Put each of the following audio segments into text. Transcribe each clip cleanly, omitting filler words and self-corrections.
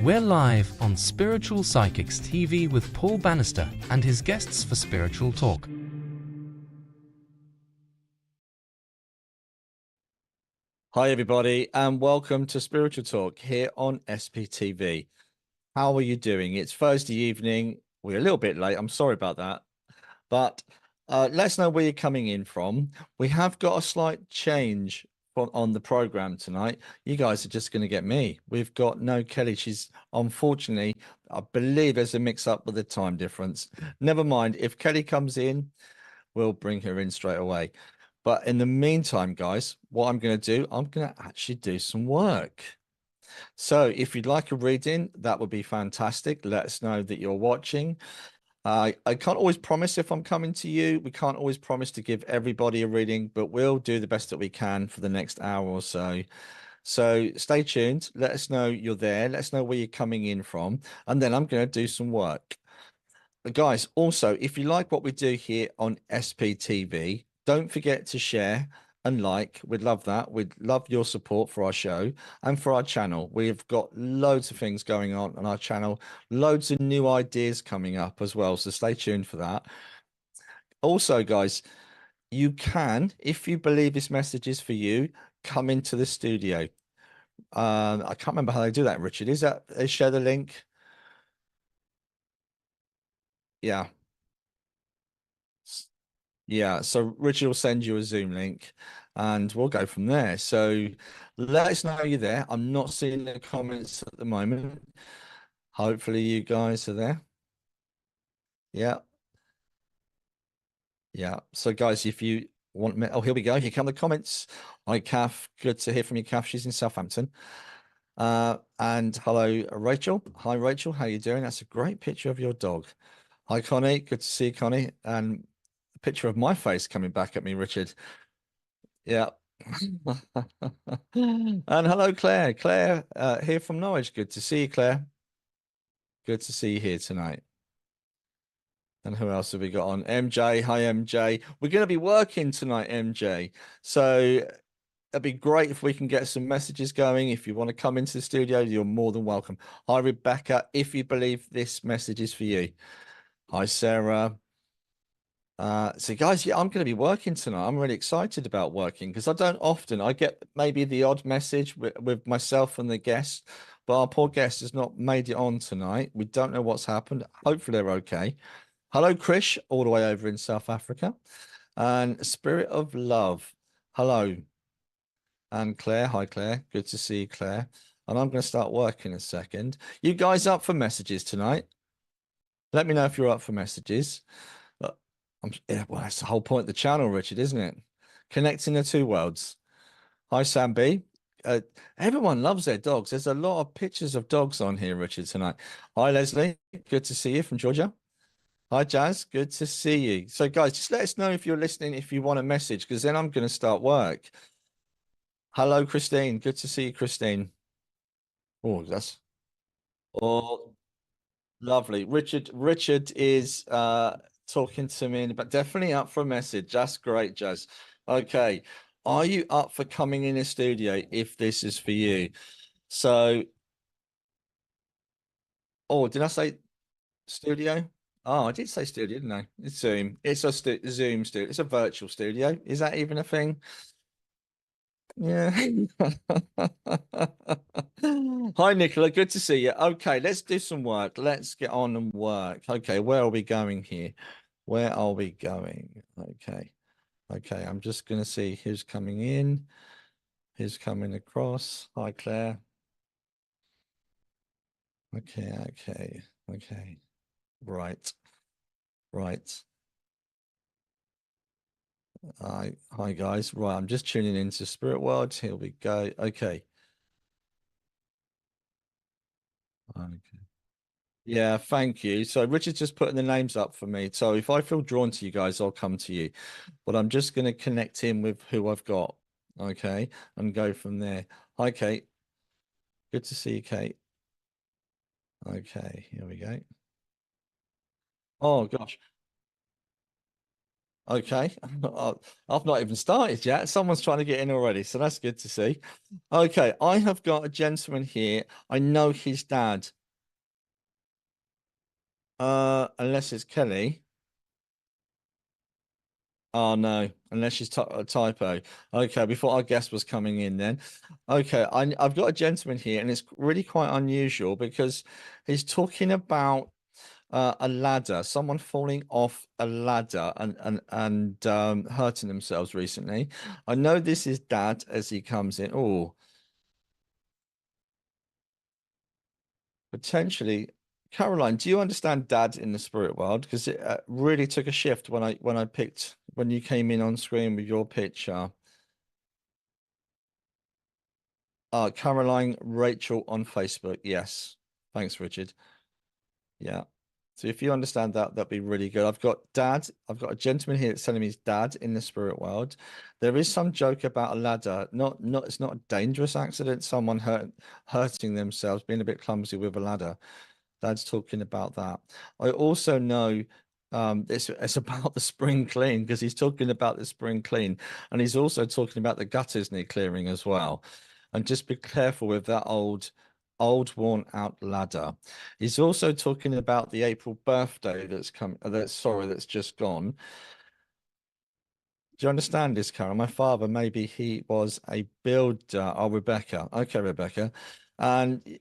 We're live on Spiritual Psychics TV with Paul Bannister and his guests for Spiritual Talk. Hi everybody and welcome to Spiritual Talk here on SPTV. How are you doing? It's Thursday evening. We're a little bit late. I'm sorry about that. But let us know where you're coming in from. We have got a slight change on the program tonight. You guys are just going to get me. We've got no Kelly. She's unfortunately, I believe there's a mix up with the time difference. Never mind. If Kelly comes in, we'll bring her in straight away. But in the meantime, guys, what I'm going to do, I'm going to actually do some work. So if you'd like a reading, that would be fantastic. Let us know that you're watching. I can't always promise if I'm coming to you. We can't always promise to give everybody a reading, but we'll do the best that we can for the next hour or so. So stay tuned. Let us know you're there. Let us know where you're coming in from. And then I'm going to do some work. But guys, also, if you like what we do here on SPTV, don't forget to share and like. We'd love that. We'd love your support for our show and for our channel. We've got loads of things going on our channel, loads of new ideas coming up as well. So stay tuned for that. Also, guys, you can, if you believe this message is for you, come into the studio. I can't remember how they do that, Richard. Is that they share the link? Yeah. Yeah, so Richard will send you a Zoom link and we'll go from there. So let us know you're there. I'm not seeing the comments at the moment. Hopefully you guys are there. Yeah. Yeah. So guys, if you want me, oh, here we go. Here come the comments. Hi, Kath. Good to hear from you, Kath. She's in Southampton. And hello, Rachel. Hi, Rachel. How you doing? That's a great picture of your dog. Hi, Connie. Good to see you, Connie. And a picture of my face coming back at me, Richard. Yeah. And hello, Claire. Claire, here from Norwich. Good to see you, Claire. Good to see you here tonight. And who else have we got on? MJ. Hi, MJ. We're going to be working tonight, MJ. So it'd be great if we can get some messages going. If you want to come into the studio, you're more than welcome. Hi, Rebecca. If you believe this message is for you. Hi, Sarah. So guys, yeah, I'm going to be working tonight. I'm really excited about working because I get maybe the odd message with myself and the guest, but our poor guest has not made it on tonight. We don't know what's happened. Hopefully they're okay. Hello, Krish, all the way over in South Africa. And Spirit of Love. Hello. And Claire. Hi, Claire. Good to see you, Claire. And I'm going to start working in a second. You guys up for messages tonight? Let me know if you're up for messages. Yeah, well, that's the whole point of the channel, Richard, isn't it? Connecting the two worlds. Hi, Sam B. Everyone loves their dogs. There's a lot of pictures of dogs on here, Richard, tonight. Hi, Leslie. Good to see you from Georgia. Hi, Jazz. Good to see you. So, guys, just let us know if you're listening, if you want a message, because then I'm going to start work. Hello, Christine. Good to see you, Christine. Oh, that's oh, lovely. Richard is talking to me, but definitely up for a message. That's great, Jazz. Okay. Are you up for coming in a studio if this is for you? So, oh, did I say studio? Oh, I did say studio, didn't I? It's Zoom. It's a Zoom studio. It's a virtual studio. Is that even a thing? Yeah. Hi, Nicola. Good to see you. Okay, let's do some work. Let's get on and work. Okay, where are we going here? Where are we going? Okay. Okay, I'm just going to see who's coming in, who's coming across. Hi, Claire. Okay, okay, okay. Right, right. Hi, guys. Right, I'm just tuning into Spirit World. Here we go. Okay. Okay. Yeah, thank you. So Richard's just putting the names up for me. So if I feel drawn to you guys, I'll come to you. But I'm just going to connect in with who I've got. Okay. And go from there. Hi, Kate. Good to see you, Kate. Okay, here we go. Oh gosh. Okay. I've not even started yet. Someone's trying to get in already, so that's good to see. Okay, I have got a gentleman here. I know his dad. Unless it's Kelly. Oh no, unless it's a typo. Okay, before our guest was coming in then. Okay, I've got a gentleman here, and it's really quite unusual because he's talking about a ladder, someone falling off a ladder and hurting themselves recently. I know this is Dad as he comes in. Oh, potentially. Caroline, do you understand Dad in the spirit world? Because it really took a shift when I picked when you came in on screen with your picture. Caroline Rachel on Facebook. Yes. Thanks, Richard. Yeah. So if you understand that, that'd be really good. I've got dad. I've got a gentleman here that's telling me he's dad in the spirit world. There is some joke about a ladder. Not it's not a dangerous accident. Someone hurting themselves, being a bit clumsy with a ladder. Dad's talking about that. I also know it's about the spring clean because he's talking about the spring clean, and he's also talking about the gutters need clearing as well. And just be careful with that old worn out ladder. He's also talking about the April birthday that's come that's just gone. Do you understand this, Carol? My father, maybe he was a builder. Oh, Rebecca. Okay, Rebecca. And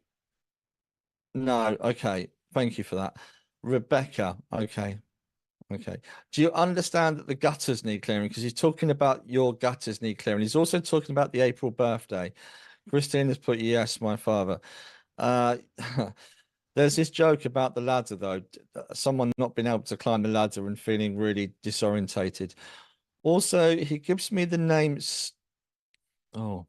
no, okay. Thank you for that. Rebecca. Okay. Okay. Do you understand that the gutters need clearing? Because he's talking about your gutters need clearing. He's also talking about the April birthday. Christine has put yes, my father. Uh There's this joke about the ladder, though. Someone not being able to climb the ladder and feeling really disorientated. Also, he gives me the name. Oh,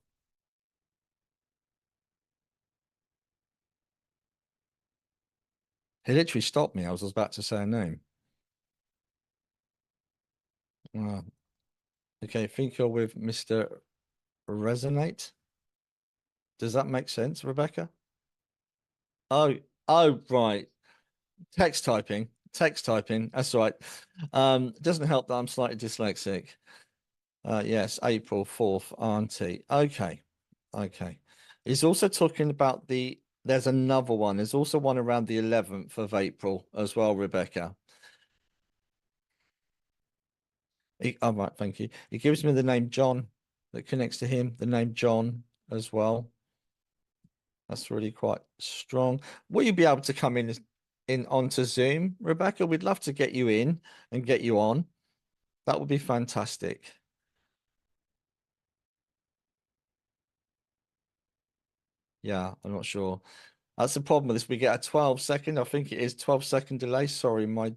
he literally stopped me. I was about to say a name. Oh, okay, I think you're with Mr. Resonate. Does that make sense, Rebecca? Oh, oh, right. Text typing. Text typing. That's right. It doesn't help that I'm slightly dyslexic. Yes, April 4th, auntie. Okay. Okay. He's also talking about there's another one. There's also one around the 11th of April as well, Rebecca. Oh, right, thank you. He gives me the name John that connects to him, the name John as well. That's really quite strong. Will you be able to come in onto Zoom, Rebecca? We'd love to get you in and get you on. That would be fantastic. Yeah, I'm not sure. That's the problem with this. We get a 12-second, I think it is 12-second delay. Sorry, my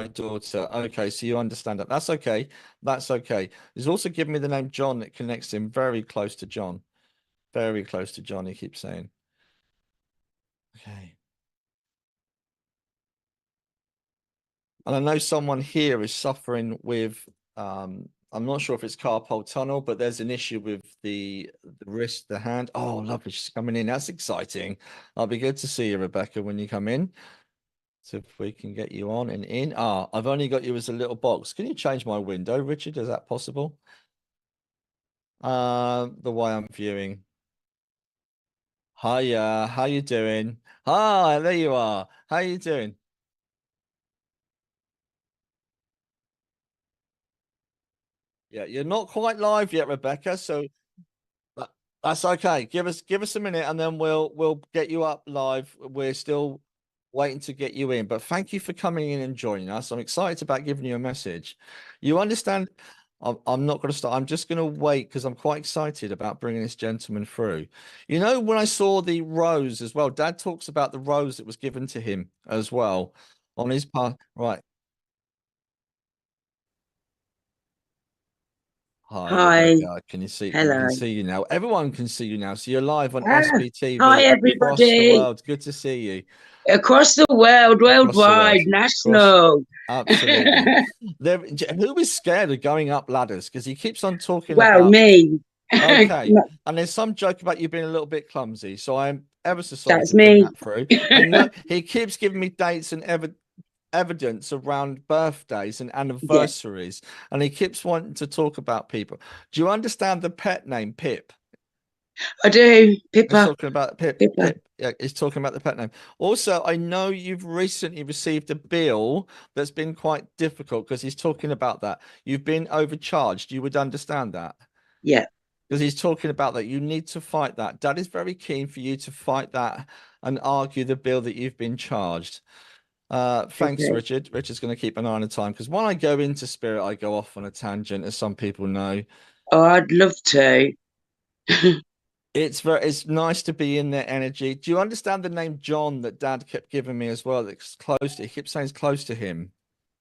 daughter. Okay, so you understand that. That's okay. That's okay. He's also given me the name John that connects him very close to John. Very close to John, he keeps saying. Okay. And I know someone here is suffering with I'm not sure if it's carpal tunnel, but there's an issue with the wrist, the hand. Oh, lovely. She's coming in. That's exciting. I'll be good to see you, Rebecca, when you come in. So if we can get you on and in. Ah, I've only got you as a little box. Can you change my window, Richard? Is that possible? The way I'm viewing. Hiya, how you doing? Hi, there you are. How you doing? Yeah, you're not quite live yet, Rebecca. So that's okay. Give us a minute and then we'll get you up live. We're still waiting to get you in, but thank you for coming in and joining us. I'm excited about giving you a message. You understand? I'm not going to start. I'm just going to wait because I'm quite excited about bringing this gentleman through. You know, when I saw the rose as well, Dad talks about the rose that was given to him as well on his part. Right. Hi, Hi, Rebecca. Can you see? We can hello. see you now. Everyone can see you now. So you're live on Ah, hi, SBTV across the everybody. world. Good to see you Across the world, across the worldwide, world. Across, national. absolutely. There, who is scared of going up ladders? Because he keeps on talking Well, about. me. Okay, and there's some joke about you being a little bit clumsy. So I'm ever so sorry That's to bring me. that through. I know he keeps giving me dates and ever evidence around birthdays and anniversaries, and he keeps wanting to talk about people. Do you understand the pet name Pip? I do. He's Pippa. talking about Pip. Pippa. Pip. Yeah, he's talking about the pet name. Also, I know you've recently received a bill that's been quite difficult because he's talking about that. You've been overcharged. You would understand that Yeah. because he's talking about that. You need to fight that. Dad is very keen for you to fight that and argue the bill that you've been charged. Thanks, Okay. Richard. Richard's going to keep an eye on the time because when I go into spirit, I go off on a tangent, as some people know. Oh, I'd love to. It's nice to be in their energy. Do you understand the name John that Dad kept giving me as well? That's close to, he keeps saying it's close to him.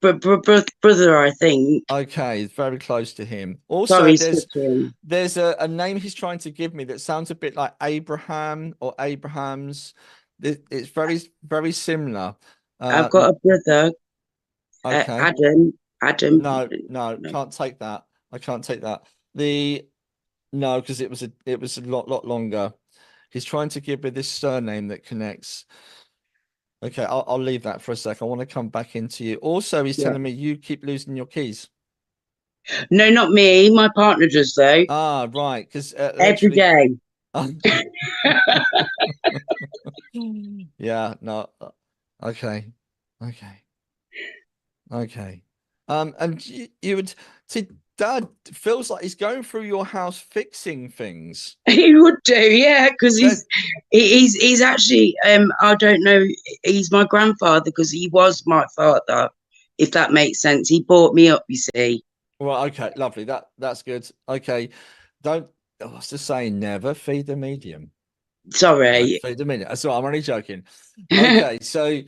Brother, I think. Okay, it's very close to him. Also, Sorry, there's stuttering. there's a name he's trying to give me that sounds a bit like Abraham or Abraham's. It's very similar. I've got a brother, Okay. Adam. Adam. No, No. can't take that. I can't take that. The No, because it was a lot longer. He's trying to give me this surname that connects. Okay, I'll leave that for a sec. I want to come back into you. Also, he's Yeah. telling me you keep losing your keys. No, not me. My partner does though. Ah, right, because Every literally. day. Yeah, no. Okay, okay, okay. And you would see, Dad feels like he's going through your house fixing things. He would do, yeah, because There's he's actually I don't know, he's my grandfather because he was my father, if that makes sense. He brought me up, you see. Well, okay, lovely. That's good. Okay, don't. What's the saying? Never feed the medium. Don't Sorry. feed the medium. So I'm only joking. Okay, so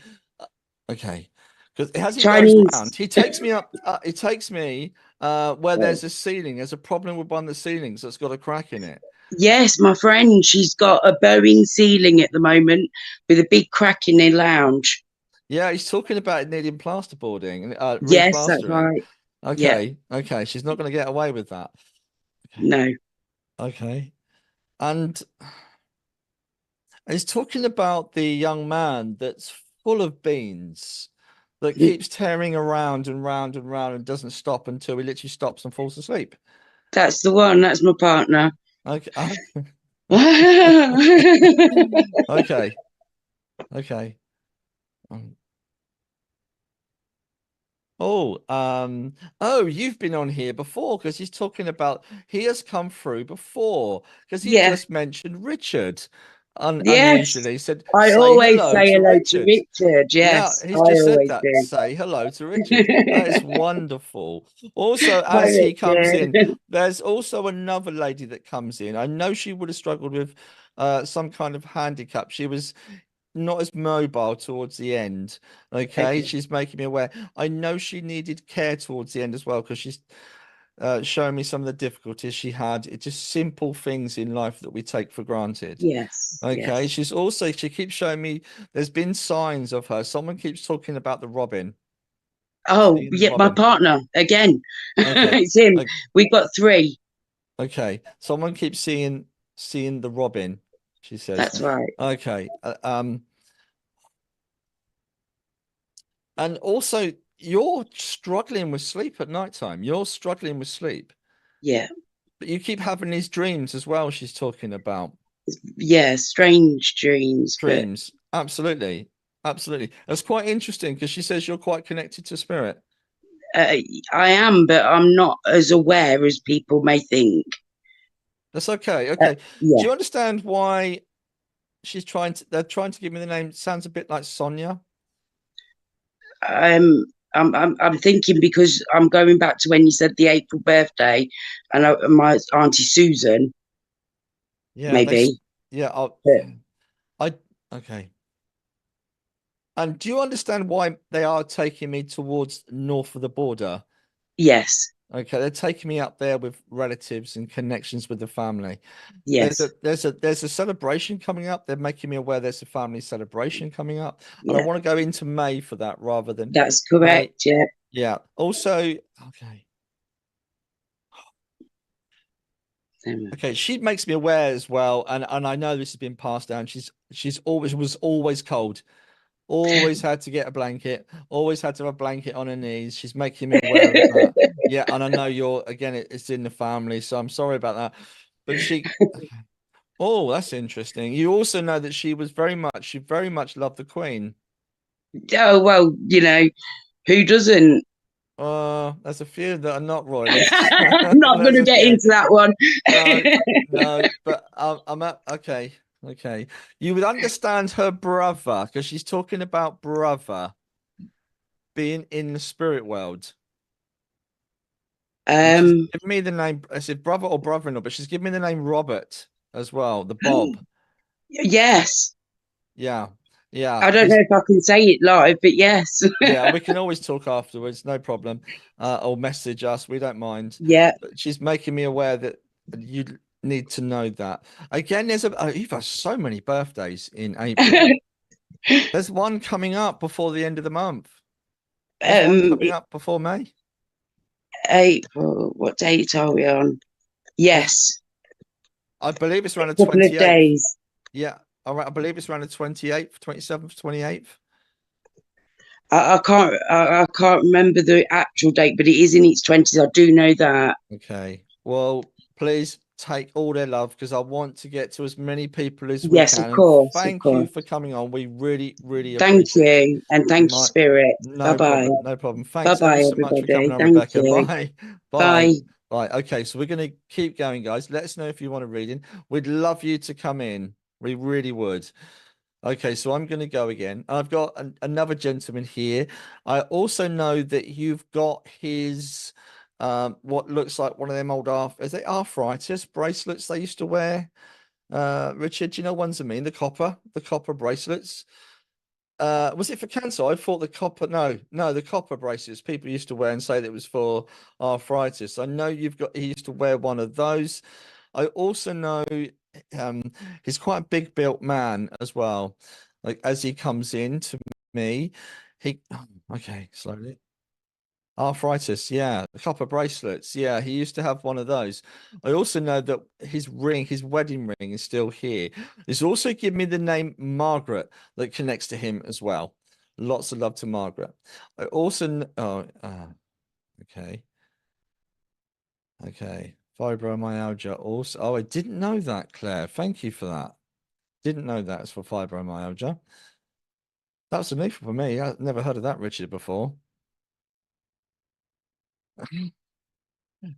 okay, because as he goes Chinese. round, he takes me up. He takes me where Oh, there's a ceiling. There's a problem with one of the ceilings that's got a crack in it. yes, my friend, she's got a bowing ceiling at the moment with a big crack in the lounge. Yeah, he's talking about it needing plasterboarding and Yes, that's replastering. right. Yeah, Okay, okay, she's not going to get away with that. Okay, no. okay, and. He's talking about the young man that's full of beans that keeps tearing around and round and round and doesn't stop until he literally stops and falls asleep. That's the one, that's my partner. Okay. Yeah, Okay. Okay. Um, oh, you've been on here before because he's talking about he has come through before because he just mentioned Richard yes. unusually. He said, I say always hello say to hello to Richard. Richard. Yeah, Yes, I he's just said always that. do. Say hello to Richard. That is wonderful. Also, Hi, as he comes in, Richard. there's also another lady that comes in. I know she would have struggled with some kind of handicap. She was not as mobile towards the end. Okay, Okay. she's making me aware. I know she needed care towards the end as well because she's showing me some of the difficulties she had. It's just simple things in life that we take for granted. Yes, Okay, yes. she keeps showing me there's been signs of her. Someone keeps talking about the robin. Oh, Seeing the yeah, my robin. partner again. Okay. It's him. o- We've got three. Okay. Someone keeps seeing the robin, she says. That's right. Okay. And also you're struggling with sleep at nighttime. You're struggling with sleep. Yeah, But you keep having these dreams as well, she's talking about. yeah. Strange dreams, but Dreams. Absolutely. Absolutely. That's quite interesting because she says you're quite connected to spirit. uh, I am, but I'm not as aware as people may think. That's okay. Okay. Do Yeah. you understand why they're trying to give me the name? It sounds a bit like Sonia. Um, I'm thinking because I'm going back to when you said the April birthday, and my auntie Susan, Yeah, maybe. yeah, But I okay. And do you understand why they are taking me towards north of the border? yes, Okay, they're taking me up there with relatives and connections with the family. yes, There's a celebration coming up. They're making me aware there's a family celebration coming up, and I yeah. want to go into May for that rather than That's May. correct. Yeah, Yeah. Also, okay. Okay, she makes me aware as well, and I know this has been passed down. She's always was always cold. Always had to get a blanket. Always had to have a blanket on her knees. She's making me aware of that. Yeah, and I know you're again. It's in the family, so I'm sorry about that. But she. Oh, that's interesting. You also know that she very much loved the Queen. Oh, well, who doesn't? There's a few that are not royalists. Not going There's to a get few. into that one. No, no, but I'm at okay, okay. You would understand her brother because she's talking about brother being in the spirit world. And she's Um, given me the name. I said brother or brother-in-law, but she's given me the name Robert as well. The Bob. yes. Yeah, yeah. I don't know if I can say it live, but yes. Yeah, we can always talk afterwards, no problem. Or message us, we don't mind. Yeah. But she's making me aware that you need to know that. Again, you've had so many birthdays in April. There's one coming up before the end of the month. There's one coming up before May. April, what date are we on? There's, Yes. I believe it's around the A couple of 28th. days. Yeah, all right. I believe it's around the 28th, 27th, 28th. I can't remember the actual date, but it is in its 20s. I do know that. Okay. Well, please take all their love because I want to get to as many people as we Yes, of can. And course, of thank you course. for coming on. We really, really Thank appreciate it. you. And You thank you, might, Spirit. Bye no bye. problem, no problem. Bye Thanks ever bye, so much for coming everybody. on, Thank Rebecca. you. Bye. Bye. Bye. Bye. Okay, so we're going to keep going, guys. Let us know if you want a reading. We'd love you to come in. We really would. Okay, so I'm going to go again. I've got another gentleman here. I also know that you've got his what looks like one of them old is it arthritis bracelets they used to wear? Richard, do you know ones I mean? The copper bracelets. Was it for cancer? I thought the copper, no, the copper bracelets people used to wear and say that it was for arthritis. I know he used to wear one of those. I also know um he's quite a big built man as well. Like as he comes in to me, okay, slowly. Arthritis, yeah, the copper bracelets, yeah, he used to have one of those. I also know that his wedding ring is still here. He's also given me the name Margaret that connects to him as well. Lots of love to Margaret. I also, okay, okay, fibromyalgia also. Oh, I didn't know that, Claire. Thank you for that. Didn't know that it's for fibromyalgia. That's a new for me. I've never heard of that, Richard, before.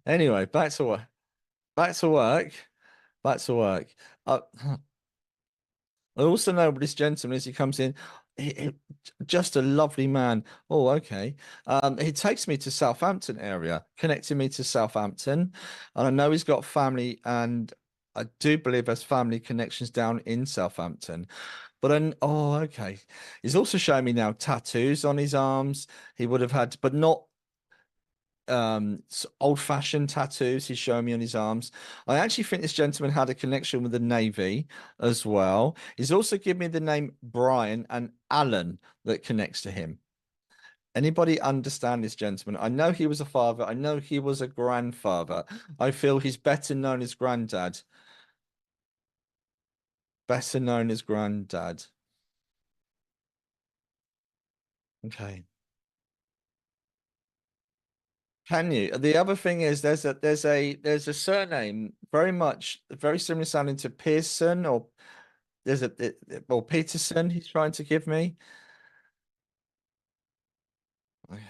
Anyway, back to work. Back to work. Back to work. Uh, I also know this gentleman as he comes in, just a lovely man. Oh, okay. He takes me to Southampton area, connecting me to Southampton, and I know he's got family, and I do believe there's family connections down in Southampton. But then, oh, okay. He's also showing me now tattoos on his arms. He would have had, but not old-fashioned tattoos he's showing me on his arms. I actually think this gentleman had a connection with the Navy as well. He's also given me the name Brian and Alan that connects to him. Anybody understand this gentleman? I know he was a father. I know he was a grandfather. I feel he's better known as granddad. Better known as granddad. Okay. Can you? The other thing is there's a surname very similar sounding to Pearson or or Peterson he's trying to give me. Okay.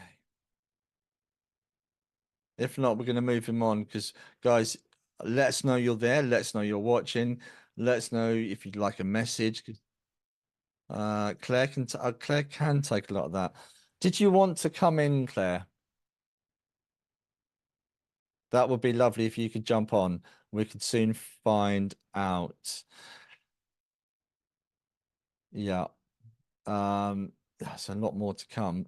If not, we're gonna move him on because guys, let us know you're there, let us know you're watching, let us know if you'd like a message. Claire can take a lot of that. Did you want to come in, Claire? That would be lovely if you could jump on. We could soon find out. Yeah. There's a lot more to come.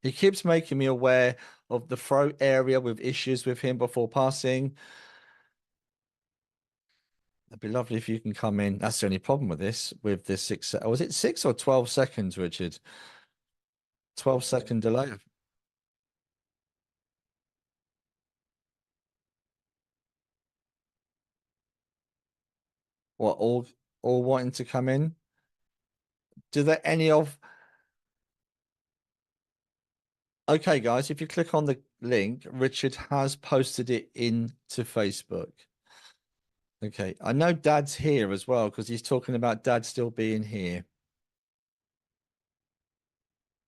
He keeps making me aware of the throat area with issues with him before passing. It'd be lovely if you can come in. That's the only problem with this 6. Was it 6 or 12 seconds, Richard? 12-second delay. What all all wanting to come in? Do there any of... Okay, guys, if you click on the link, Richard has posted it into Facebook. Okay, I know Dad's here as well because he's talking about Dad still being here.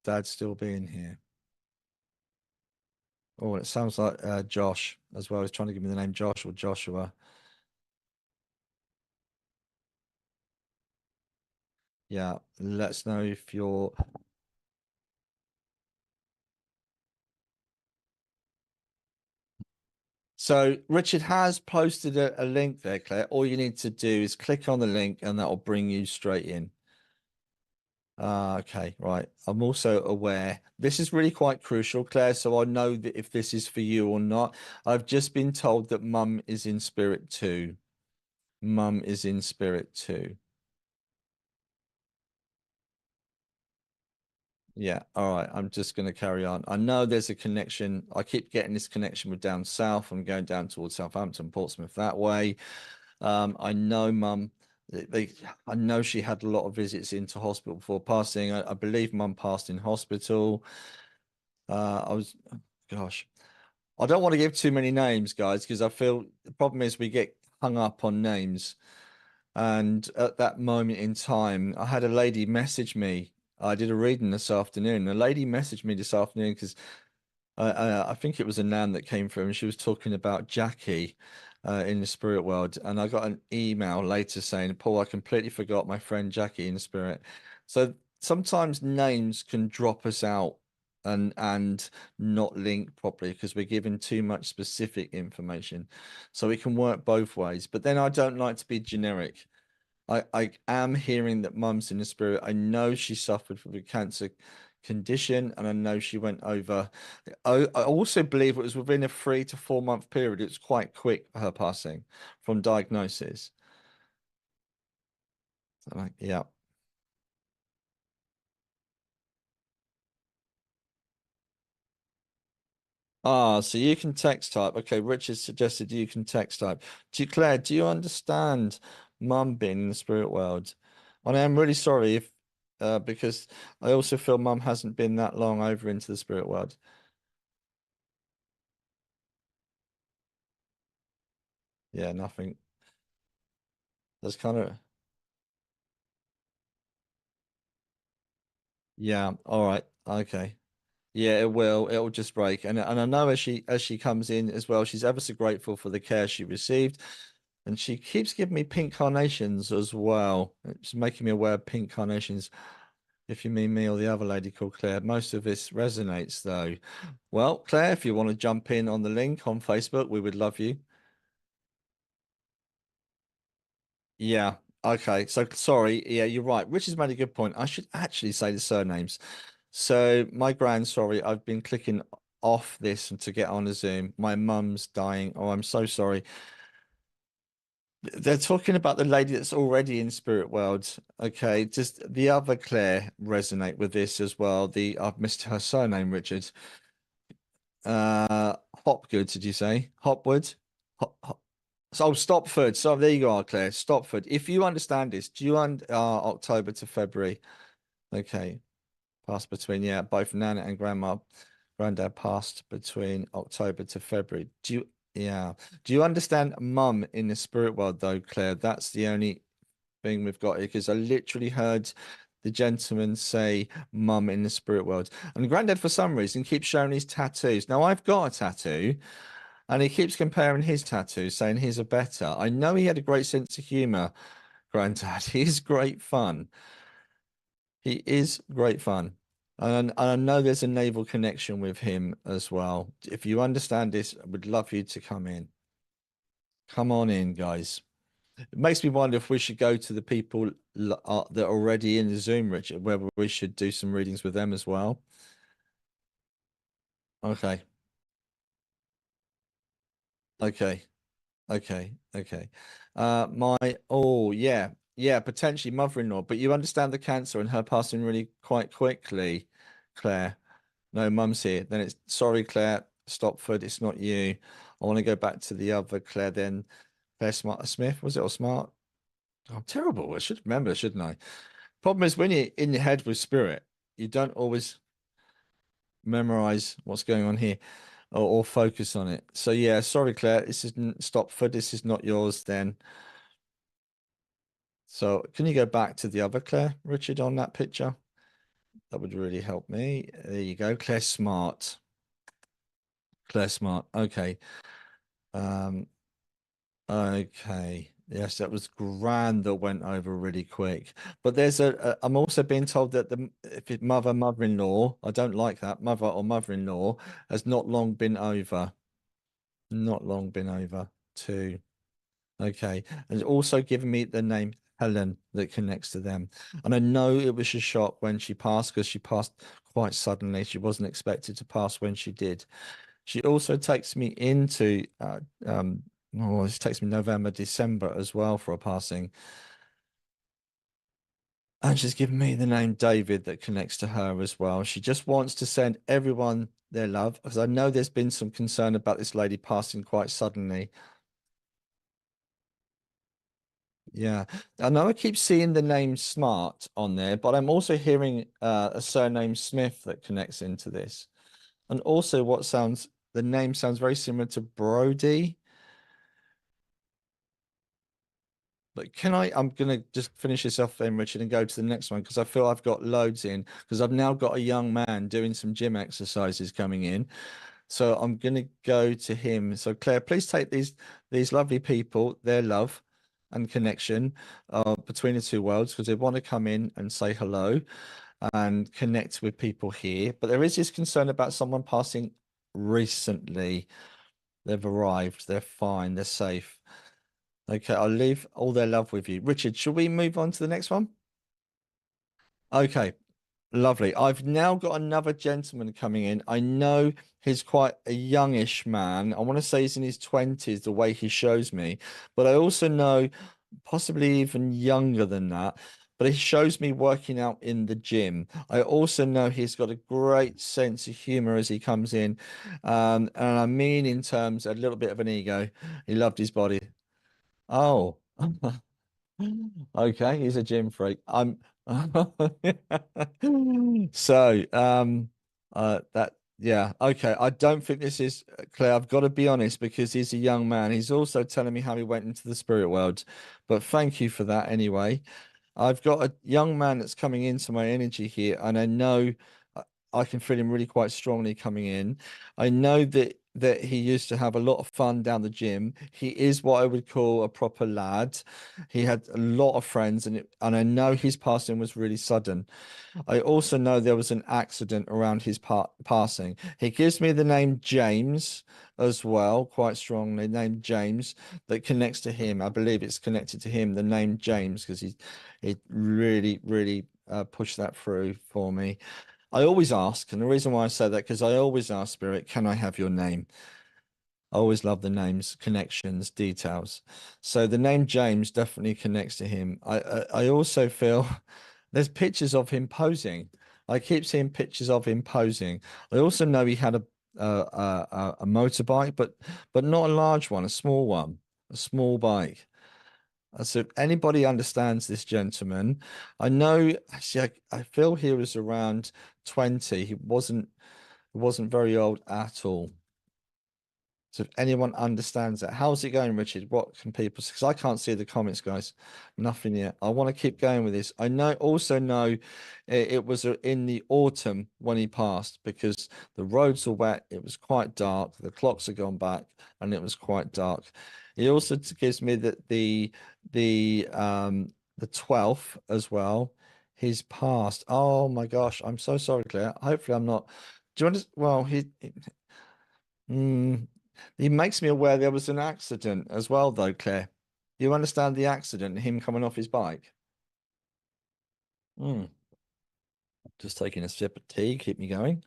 Dad still being here. Oh, it sounds like Josh as well. He's trying to give me the name Josh or Joshua. Yeah, let us know if you're... So Richard has posted a link there, Claire. All you need to do is click on the link and that will bring you straight in. Okay, right. I'm also aware this is really quite crucial, Claire, so I know that if this is for you or not. I've just been told that Mum is in spirit too. Mum is in spirit too. Yeah, all right. I'm just going to carry on. I know there's a connection. I keep getting this connection with down south. I'm going down towards Southampton, Portsmouth that way. I know Mum. I know she had a lot of visits into hospital before passing. I believe Mum passed in hospital. Gosh, I don't want to give too many names, guys, because I feel the problem is we get hung up on names. And at that moment in time, I had a lady message me. I did a reading this afternoon. A lady messaged me this afternoon because I think it was a nan that came through and she was talking about Jackie in the spirit world. And I got an email later saying, Paul, I completely forgot my friend Jackie in the spirit. So sometimes names can drop us out and not link properly because we're given too much specific information. So it can work both ways. But then I don't like to be generic. I am hearing that Mum's in the spirit. I know she suffered from a cancer condition and I know she went over. I also believe it was within a 3 to 4 month period. It's quite quick, her passing from diagnosis. So, yeah. Ah, so you can text type. Okay, Richard suggested you can text type. Claire, do you understand Mum being in the spirit world? And I am really sorry if because I also feel Mum hasn't been that long over into the spirit world. Yeah, nothing. That's kind of... Yeah, all right. Okay. Yeah, it will. It'll just break. And I know as she comes in as well, she's ever so grateful for the care she received. And she keeps giving me pink carnations as well. It's making me aware of pink carnations. If you mean me or the other lady called Claire, most of this resonates though. Well, Claire, if you want to jump in on the link on Facebook, we would love you. Yeah. Okay. So sorry. Yeah, you're right. Richard's made a good point. I should actually say the surnames. So my grand, sorry, I've been clicking off this to get on a Zoom. My mum's dying. Oh, I'm so sorry. They're talking about the lady that's already in spirit world. Okay, just the other Claire resonate with this as well. I've missed her surname, Richard. Hopgood, did you say? Hopwood? So Stopford. So there you are, Claire. Stopford. If you understand this, do you October to February? Okay. Passed between, yeah, both Nana and Granddad passed between October to February. Yeah. Do you understand Mum in the spirit world though, Claire? That's the only thing we've got here because I literally heard the gentleman say Mum in the spirit world. And Granddad, for some reason, keeps showing his tattoos. Now, I've got a tattoo and he keeps comparing his tattoos, saying his are better. I know he had a great sense of humor, Granddad. He's great fun. He is great fun. And I know there's a naval connection with him as well. If you understand this, I would love you to come in. Come on in, guys. It makes me wonder if we should go to the people that are already in the Zoom, Richard, whether we should do some readings with them as well. Okay. Okay. Okay. Okay. Yeah, potentially mother-in-law, but you understand the cancer and her passing really quite quickly, Claire. No, Mum's here. Then it's sorry, Claire Stopford. It's not you. I want to go back to the other Claire. Then Claire Smith, was it, or Smart? I'm terrible. I should remember, shouldn't I? Problem is, when you're in your head with spirit, you don't always memorize what's going on here or focus on it. So yeah, sorry, Claire. This isn't Stopford. This is not yours then. So can you go back to the other Claire, Richard, on that picture? That would really help me. There you go. Claire Smart. Claire Smart. Okay. Okay. Yes, that was grand that went over really quick. But there's I'm also being told that if it mother-in-law, I don't like that, mother or mother-in-law has not long been over. Not long been over too. Okay. And it's also given me the name Helen that connects to them. And I know it was a shock when she passed because she passed quite suddenly. She wasn't expected to pass when she did. She also takes me into this takes me November, December as well for a passing. And she's given me the name David that connects to her as well. She just wants to send everyone their love because I know there's been some concern about this lady passing quite suddenly. Yeah, I know I keep seeing the name Smart on there, but I'm also hearing a surname Smith that connects into this. And also the name sounds very similar to Brody. But I'm gonna just finish this off then, Richard, and go to the next one because I feel I've got loads in because I've now got a young man doing some gym exercises coming in. So I'm gonna go to him. So Claire, please take these lovely people, their love and connection between the two worlds because they want to come in and say hello and connect with people here. But there is this concern about someone passing recently. They've arrived, they're fine, they're safe. Okay, I'll leave all their love with you. Richard, shall we move on to the next one? Okay, lovely. I've now got another gentleman coming in. I know he's quite a youngish man. I want to say he's in his 20s, the way he shows me, but I also know possibly even younger than that. But he shows me working out in the gym. I also know he's got a great sense of humor as he comes in. And I mean in terms a little bit of an ego. He loved his body. Oh. Okay, he's a gym freak. I'm so that yeah, okay. I don't think this is Claire. I've got to be honest because he's a young man. He's also telling me how he went into the spirit world. But thank you for that anyway. I've got a young man that's coming into my energy here, and I know I can feel him really quite strongly coming in. I know that he used to have a lot of fun down the gym. He is what I would call a proper lad. He had a lot of friends, and I know his passing was really sudden. I also know there was an accident around his passing. He gives me the name James as well, quite strongly, named James, that connects to him. I believe it's connected to him, the name James, because he really, really pushed that through for me. I always ask, and the reason why I say that, because I always ask Spirit, can I have your name? I always love the names, connections, details. So the name James definitely connects to him. I also feel there's pictures of him posing. I keep seeing pictures of him posing. I also know he had a motorbike, but not a large one, a small one, a small bike. So if anybody understands this gentleman, I know actually I feel he was around 20. He wasn't very old at all. So if anyone understands that, how's it going, Richard? What can people say? Because I can't see the comments, guys. Nothing yet. I want to keep going with this. I also know it was in the autumn when he passed because the roads are wet. It was quite dark. The clocks had gone back and it was quite dark. It also gives me that the 12th as well. He's passed. Oh my gosh. I'm so sorry, Claire. Hopefully I'm not. Do you want to? Well, Mm, he makes me aware there was an accident as well, though, Claire. You understand the accident, him coming off his bike? Mm, just taking a sip of tea, keep me going.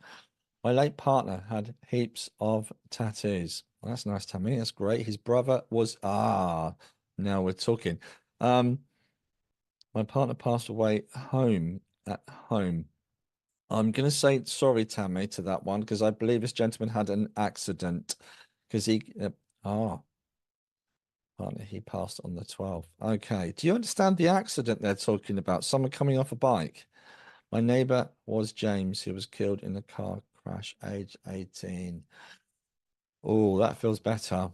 My late partner had heaps of tattoos. Well, that's nice, Tammy. That's great. His brother was now we're talking. Um, my partner passed away at home. I'm gonna say sorry, Tammy, to that one because I believe this gentleman had an accident because he. Ah, Partner, he passed on the 12th. Okay. Do you understand the accident they're talking about? Someone coming off a bike. My neighbor was James. He was killed in a car crash, age 18. Oh, that feels better.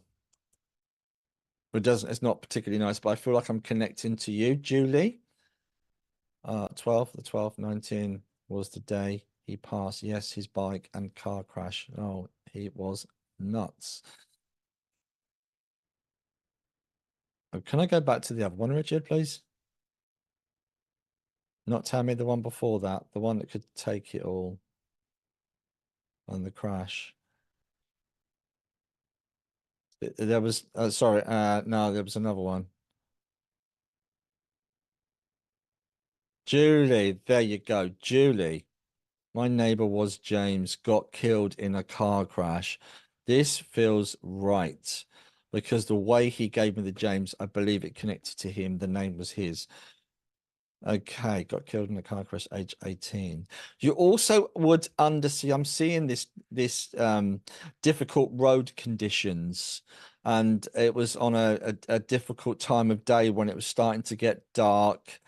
It doesn't, it's not particularly nice, but I feel like I'm connecting to you, Julie. 12th, the 12th, 19 was the day he passed. Yes, his bike and car crash. Oh, he was nuts. Oh, can I go back to the other one, Richard, please? Not tell me the one before that, the one that could take it all and the crash. There was, sorry, no, there was another one. Julie, there you go. Julie, my neighbor was James, got killed in a car crash. This feels right because the way he gave me the James, I believe it connected to him. The name was his. Okay, got killed in a car crash, age 18. You also would see, I'm seeing this difficult road conditions, and it was on a difficult time of day when it was starting to get dark.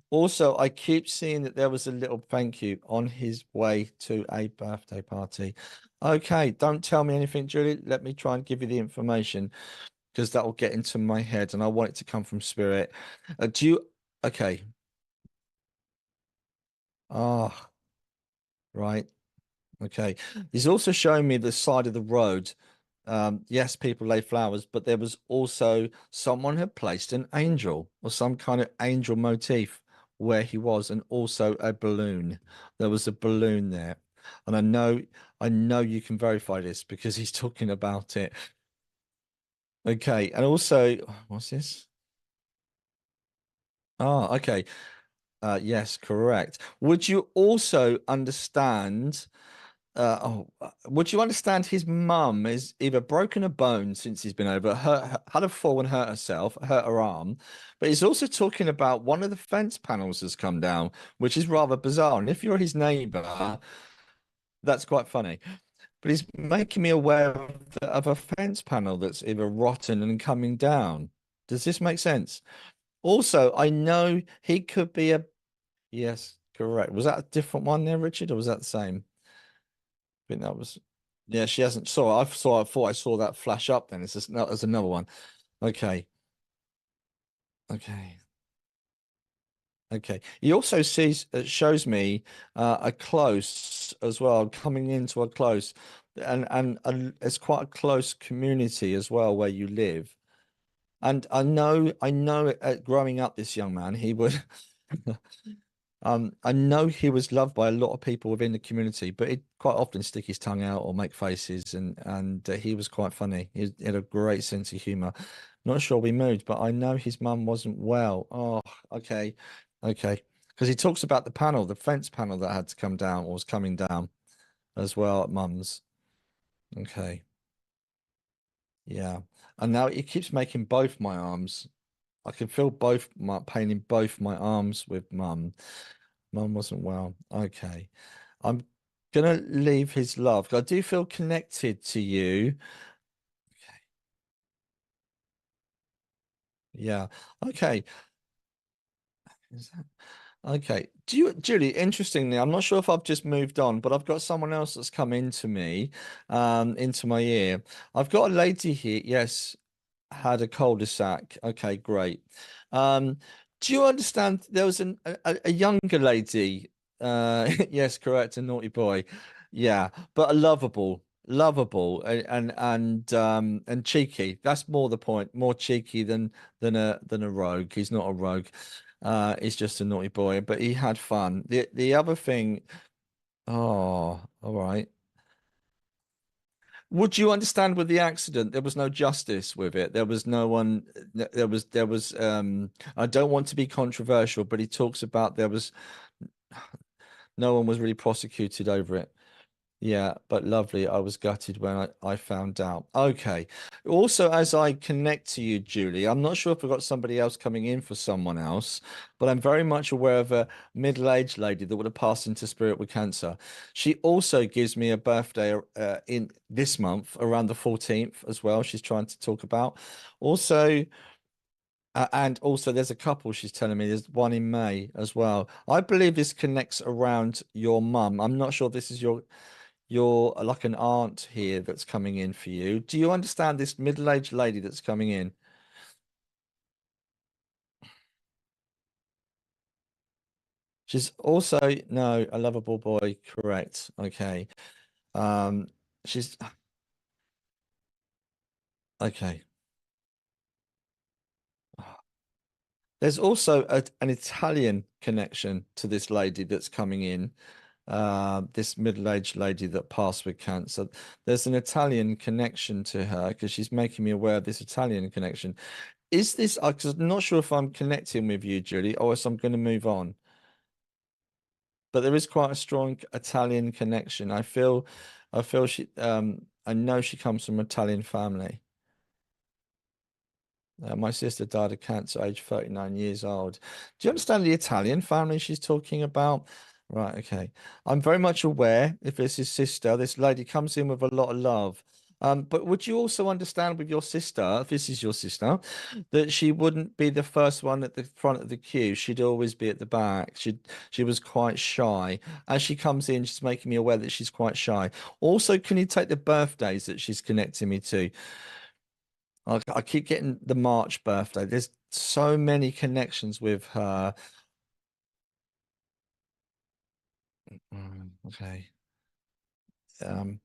Also, I keep seeing that there was a little thank you on his way to a birthday party. Okay, don't tell me anything, Julie. Let me try and give you the information because that will get into my head, and I want it to come from spirit. Do you? Okay. Ah, right. Okay. He's also showing me the side of the road. Yes, people lay flowers, but there was also someone had placed an angel or some kind of angel motif where he was, and also a balloon. There was a balloon there. And I know you can verify this because he's talking about it. Okay. And also, what's this? Ah, okay. Yes, correct. Would you also understand? Would you understand his mum is either broken a bone since he's been over, had a fall and hurt herself, hurt her arm, but he's also talking about one of the fence panels has come down, which is rather bizarre. And if you're his neighbor, that's quite funny. But he's making me aware of a fence panel that's either rotten and coming down. Does this make sense? Also, I know he could be a yes, correct. Was that a different one there, Richard, or was that the same? I think that was, yeah, she hasn't saw it. I thought I saw that flash up then. It's just no, there's another one. Okay. Okay. Okay. He also shows me a close as well, coming into a close, and it's quite a close community as well where you live. And I know growing up, this young man, he would I know he was loved by a lot of people within the community, but he'd quite often stick his tongue out or make faces, and he was quite funny. He had a great sense of humor. Not sure we moved, but I know his mum wasn't well. Oh, okay, okay. Because he talks about the panel, the fence panel that had to come down or was coming down as well at mum's. Okay, yeah. And now he keeps making both my arms. I can feel both my pain in both my arms with mum. Mum wasn't well. Okay. I'm gonna leave his love. I do feel connected to you. Okay. Yeah. Okay. Is that okay? Do you, Julie, interestingly, I'm not sure if I've just moved on, but I've got someone else that's come into me, into my ear. I've got a lady here. Yes, had a cul-de-sac. Okay, great. Do you understand there was a younger lady? Yes, correct, a naughty boy. Yeah, but a lovable and cheeky. That's more the point. More cheeky than a rogue. He's not a rogue. He's just a naughty boy, but he had fun. The other thing, oh, all right. Would you understand with the accident, there was no justice with it. There was no one, I don't want to be controversial, but he talks about there was no one was really prosecuted over it. Yeah, but lovely. I was gutted when I found out. Okay. Also, as I connect to you, Julie, I'm not sure if I've got somebody else coming in for someone else, but I'm very much aware of a middle-aged lady that would have passed into spirit with cancer. She also gives me a birthday in this month, around the 14th as well. She's trying to talk about. Also, and also there's a couple she's telling me there's one in May as well. I believe this connects around your mum. I'm not sure if this is your like an aunt here that's coming in for you. Do you understand this middle-aged lady that's coming in? She's also no, a lovable boy, correct. Okay. Um, she's okay. There's also an Italian connection to this lady that's coming in. This middle-aged lady that passed with cancer. There's an Italian connection to her because she's making me aware of this Italian connection. Is this, because I'm not sure if I'm connecting with you, Julie, or if I'm going to move on. But there is quite a strong Italian connection. I feel I know she comes from an Italian family. My sister died of cancer, age 39 years old. Do you understand the Italian family she's talking about? Right, okay. I'm very much aware if it's his sister, this lady comes in with a lot of love. But would you also understand with your sister, if this is your sister, that she wouldn't be the first one at the front of the queue. She'd always be at the back. She was quite shy. As she comes in, she's making me aware that she's quite shy. Also, can you take the birthdays that she's connecting me to? I keep getting the March birthday. There's so many connections with her. Okay.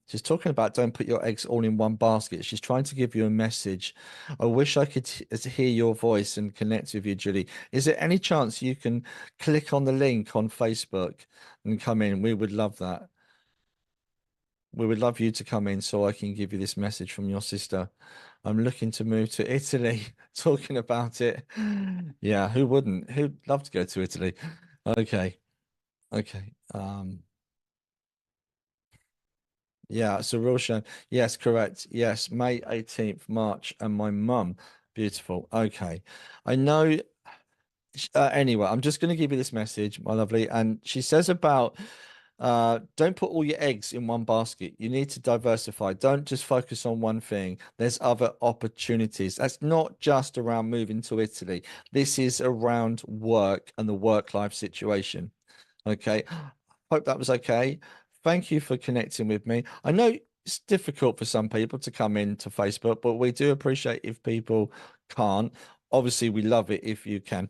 She's talking about don't put your eggs all in one basket. She's trying to give you a message. I wish I could hear your voice and connect with you, Julie. Is there any chance you can click on the link on Facebook and come in? We would love that. We would love you to come in so I can give you this message from your sister. I'm looking to move to Italy, talking about it. Yeah, who wouldn't? Who'd love to go to Italy? Okay. Okay. Yeah, it's a real shame. Yes, correct. Yes, May 18th, March, and my mum. Beautiful. Okay. I know. Anyway, I'm just going to give you this message, my lovely. And she says about don't put all your eggs in one basket. You need to diversify. Don't just focus on one thing. There's other opportunities. That's not just around moving to Italy. This is around work and the work-life situation. Okay. Hope that was okay. Thank you for connecting with me. I know it's difficult for some people to come into Facebook, but we do appreciate if people can't. Obviously, we love it if you can.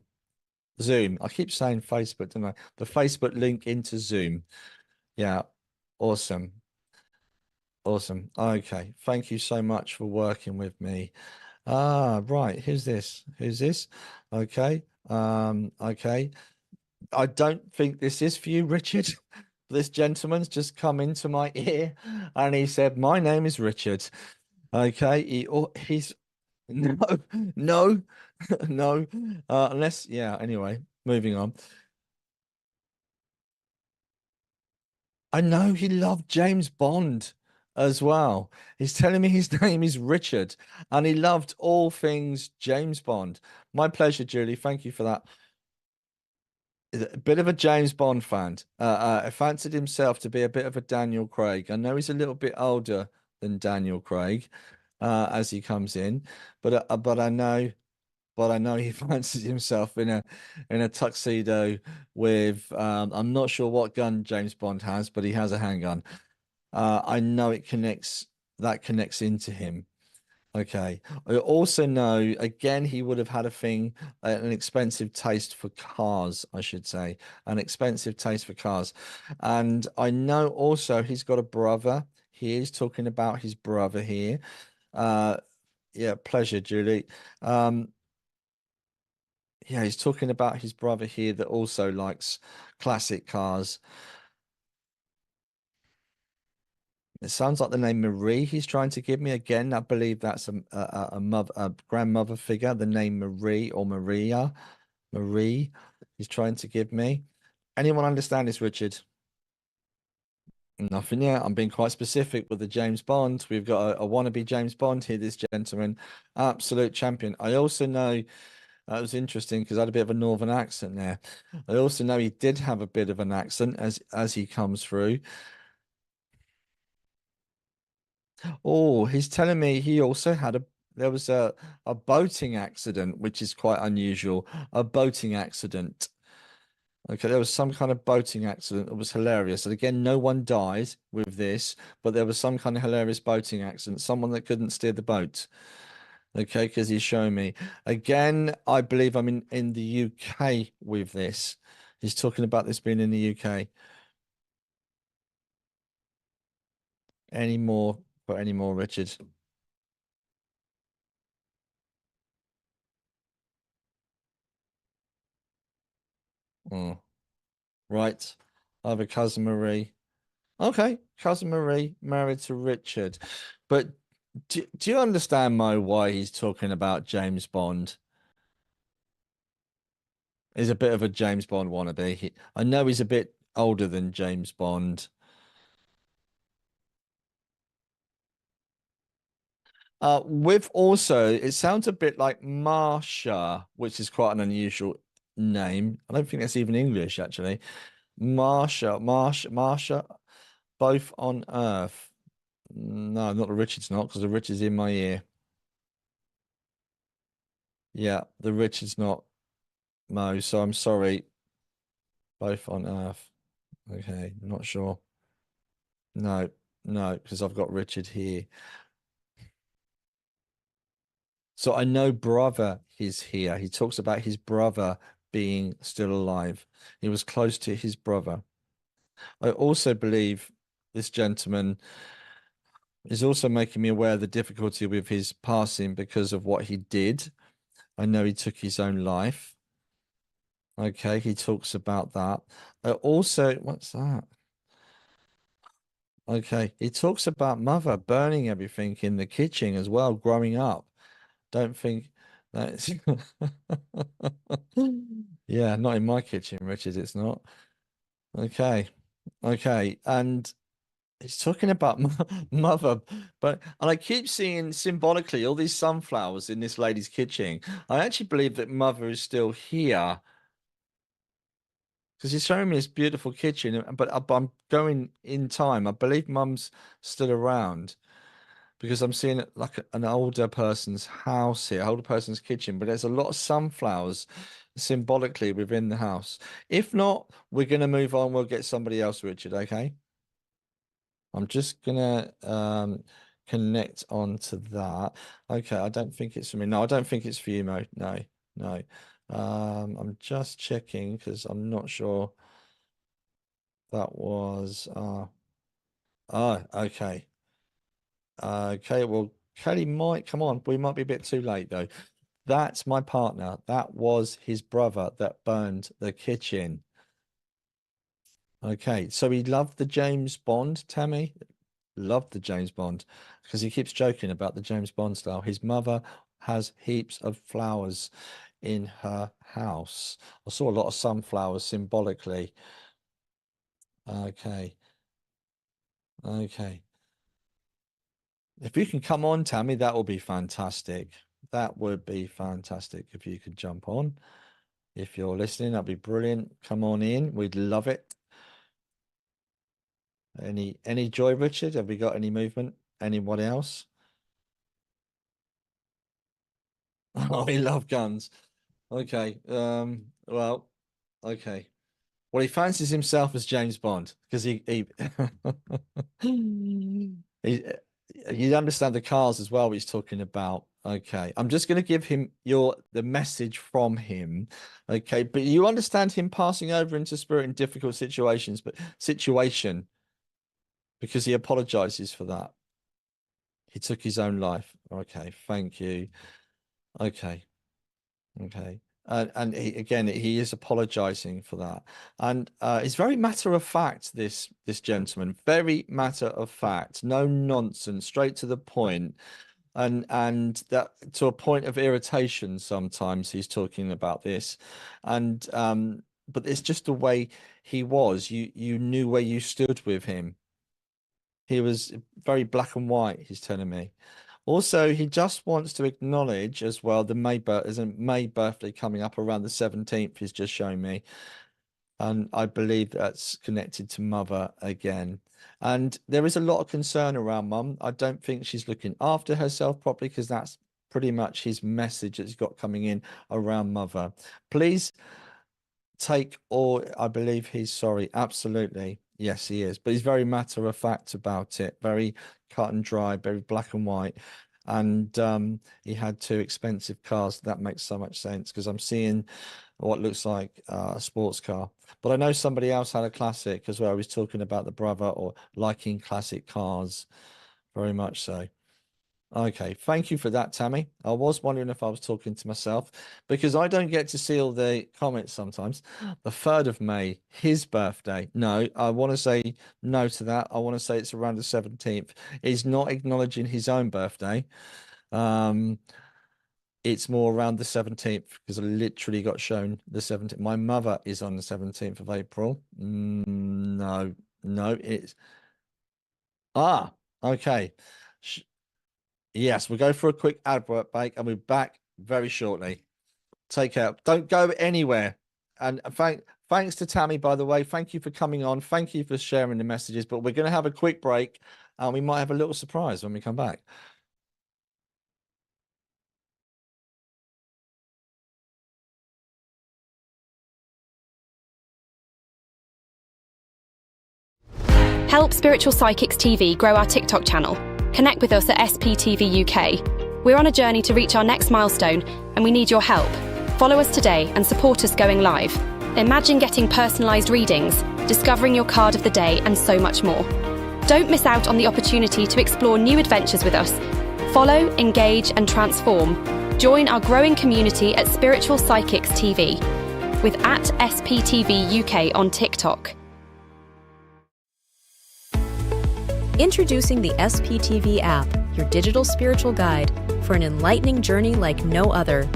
Zoom. I keep saying Facebook, don't I? The Facebook link into Zoom. Yeah. Awesome. Awesome. Okay. Thank you so much for working with me. Ah, right. Who's this? Who's this? Okay. Okay. I don't think this is for you, Richard. This gentleman's just come into my ear and he said, "My name is Richard." Okay. He's no, no, no. Unless, yeah, anyway, moving on. I know he loved James Bond as well. He's telling me his name is Richard and he loved all things James Bond. My pleasure, Julie. Thank you for that. A bit of a James Bond fan. Fancied himself to be a bit of a Daniel Craig. I know he's a little bit older than Daniel Craig as he comes in, but I know he fancies himself in a tuxedo with I'm not sure what gun James Bond has, but he has a handgun. I know that connects into him. Okay. I also know, again, he would have had an expensive taste for cars, I should say, an expensive taste for cars. And I know also he's got a brother. He is talking about his brother here. Uh, yeah, pleasure, Julie. Yeah, he's talking about his brother here that also likes classic cars. It sounds like the name Marie he's trying to give me again. I believe that's a grandmother figure. The name Marie or Marie he's trying to give me. Anyone understand this, Richard? Nothing yet. I'm being quite specific with the James Bond. We've got a wannabe James Bond here, this gentleman, absolute champion. I also know that was interesting because I had a bit of a northern accent there. I also know he did have a bit of an accent as he comes through. Oh, he's telling me he also had there was a boating accident, which is quite unusual. A boating accident. Okay, there was some kind of boating accident that was hilarious. And again, no one died with this, but there was some kind of hilarious boating accident. Someone that couldn't steer the boat. Okay, because he's showing me. Again, I believe I'm in the UK with this. He's talking about this being in the UK. Any more? Got any more, Richard? Oh, right. I have a cousin Marie. Okay, cousin Marie married to Richard. But do you understand, Mo, why he's talking about James Bond? He's a bit of a James Bond wannabe. I know he's a bit older than James Bond. With also, it sounds a bit like Marsha, which is quite an unusual name. I don't think that's even English, actually. Marsha, both on Earth. No, not the Richard's not, because the Richard's in my ear. Yeah, the Richard's not Mo, so I'm sorry. Both on Earth. Okay, not sure. No, no, because I've got Richard here. So I know brother is here. He talks about his brother being still alive. He was close to his brother. I also believe this gentleman is also making me aware of the difficulty with his passing because of what he did. I know he took his own life. Okay, he talks about that. Also, what's that? Okay, he talks about mother burning everything in the kitchen as well, growing up. Don't think that's yeah, not in my kitchen, Richard. It's not. Okay, okay, and he's talking about mother, but and I keep seeing symbolically all these sunflowers in this lady's kitchen. I actually believe that mother is still here because he's showing me this beautiful kitchen, but I'm going in time. I believe mum's still around because I'm seeing it like an older person's house here, older person's kitchen, but there's a lot of sunflowers symbolically within the house. If not, we're gonna move on. We'll get somebody else, Richard. Okay. I'm just gonna connect on to that. Okay, I don't think it's for me. No, I don't think it's for you, Mo. No, no. I'm just checking because I'm not sure that was oh, okay. Okay, well, Kelly might come on. We might be a bit too late though. That's my partner. That was his brother that burned the kitchen. Okay, so he loved the James Bond, Tammy. Loved the James Bond because he keeps joking about the James Bond style. His mother has heaps of flowers in her house. I saw a lot of sunflowers symbolically. Okay, okay. If you can come on, Tammy, that will be fantastic. That would be fantastic if you could jump on. If you're listening, that'd be brilliant. Come on in. We'd love it. Any joy, Richard? Have we got any movement? Anyone else? Oh, we love guns. Okay. Well, okay. Well, he fancies himself as James Bond because he you understand the cars as well he's talking about. Okay. I'm just going to give him the message from him. Okay, but you understand him passing over into spirit in difficult situations, but situation because he apologizes for that. He took his own life. Okay, thank you. Okay. Okay. And again, he is apologizing for that. And it's very matter of fact, this gentleman, very matter of fact, no nonsense, straight to the point. And that to a point of irritation sometimes he's talking about this. And but it's just the way he was. You knew where you stood with him. He was very black and white, he's telling me. Also, he just wants to acknowledge as well the there's a May birthday coming up around the 17th, he's just showing me. And I believe that's connected to mother again. And there is a lot of concern around mum. I don't think she's looking after herself properly, because that's pretty much his message that he's got coming in around mother. Please take all, I believe he's sorry. Absolutely. Yes, he is. But he's very matter of fact about it. Very cut and dry, very black and white. And he had 2 expensive cars. That makes so much sense, because I'm seeing what looks like a sports car. But I know somebody else had a classic as well. He was talking about the brother or liking classic cars. Very much so. Okay, thank you for that, Tammy. I was wondering if I was talking to myself, because I don't get to see all the comments sometimes. The 3rd of May, his birthday. No, I want to say no to that. I want to say it's around the 17th. He's not acknowledging his own birthday. It's more around the 17th, because I literally got shown the 17th. My mother is on the 17th of April. No, it's... Okay. Yes, we'll go for a quick advert break, and we're back very shortly. Take care. Don't go anywhere. And thanks to Tammy, by the way. Thank you for coming on. Thank you for sharing the messages. But we're going to have a quick break, and we might have a little surprise when we come back. Help Spiritual Psychics TV grow our TikTok channel. Connect with us at SPTV UK. We're on a journey to reach our next milestone, and we need your help. Follow us today and support us going live. Imagine getting personalised readings, discovering your card of the day, and so much more. Don't miss out on the opportunity to explore new adventures with us. Follow, engage, and transform. Join our growing community at Spiritual Psychics TV with @SPTV UK on TikTok. Introducing the SPTV app, your digital spiritual guide for an enlightening journey like no other.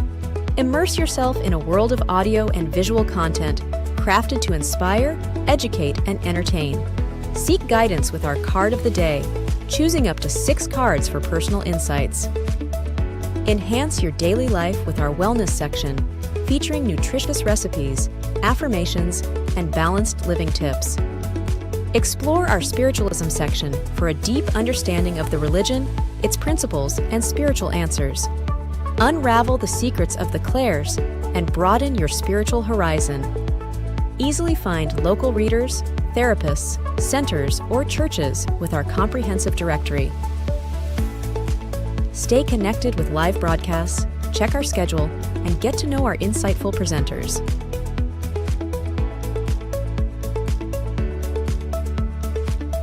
Immerse yourself in a world of audio and visual content crafted to inspire, educate, and entertain. Seek guidance with our card of the day, choosing up to 6 cards for personal insights. Enhance your daily life with our wellness section, featuring nutritious recipes, affirmations, and balanced living tips. Explore our spiritualism section for a deep understanding of the religion, its principles, and spiritual answers. Unravel the secrets of the clairs and broaden your spiritual horizon. Easily find local readers, therapists, centers, or churches with our comprehensive directory. Stay connected with live broadcasts, check our schedule, and get to know our insightful presenters.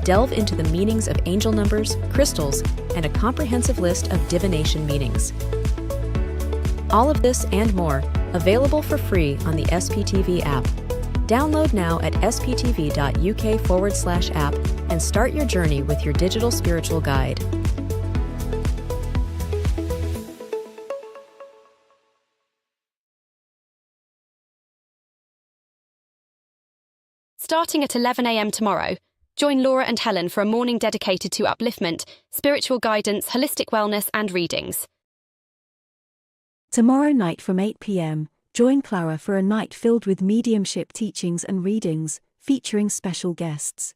Delve into the meanings of angel numbers, crystals, and a comprehensive list of divination meanings. All of this and more, available for free on the SPTV app. Download now at sptv.uk/app and start your journey with your digital spiritual guide. Starting at 11 a.m. tomorrow, join Laura and Helen for a morning dedicated to upliftment, spiritual guidance, holistic wellness, and readings. Tomorrow night from 8 p.m, join Clara for a night filled with mediumship teachings and readings, featuring special guests.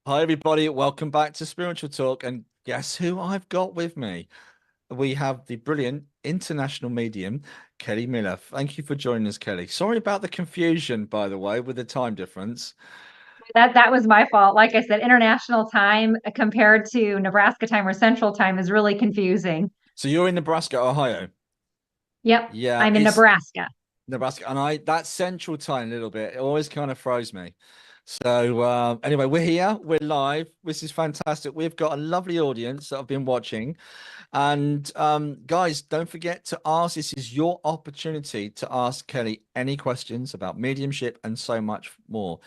Hi, everybody. Welcome back to Spiritual Talk. And guess who I've got with me? We have the brilliant international medium, Kelli Miller. Thank you for joining us, Kelli. Sorry about the confusion, by the way, with the time difference. That was my fault. Like I said, international time compared to Nebraska time or Central time is really confusing. So you're in Nebraska, Ohio? Yep. Yeah. I'm in Nebraska. Nebraska. And that Central time a little bit, it always kind of throws me. So anyway, we're here, we're live. This is fantastic. We've got a lovely audience that have been watching. And guys, don't forget to ask. This is your opportunity to ask Kelli any questions about mediumship and so much more.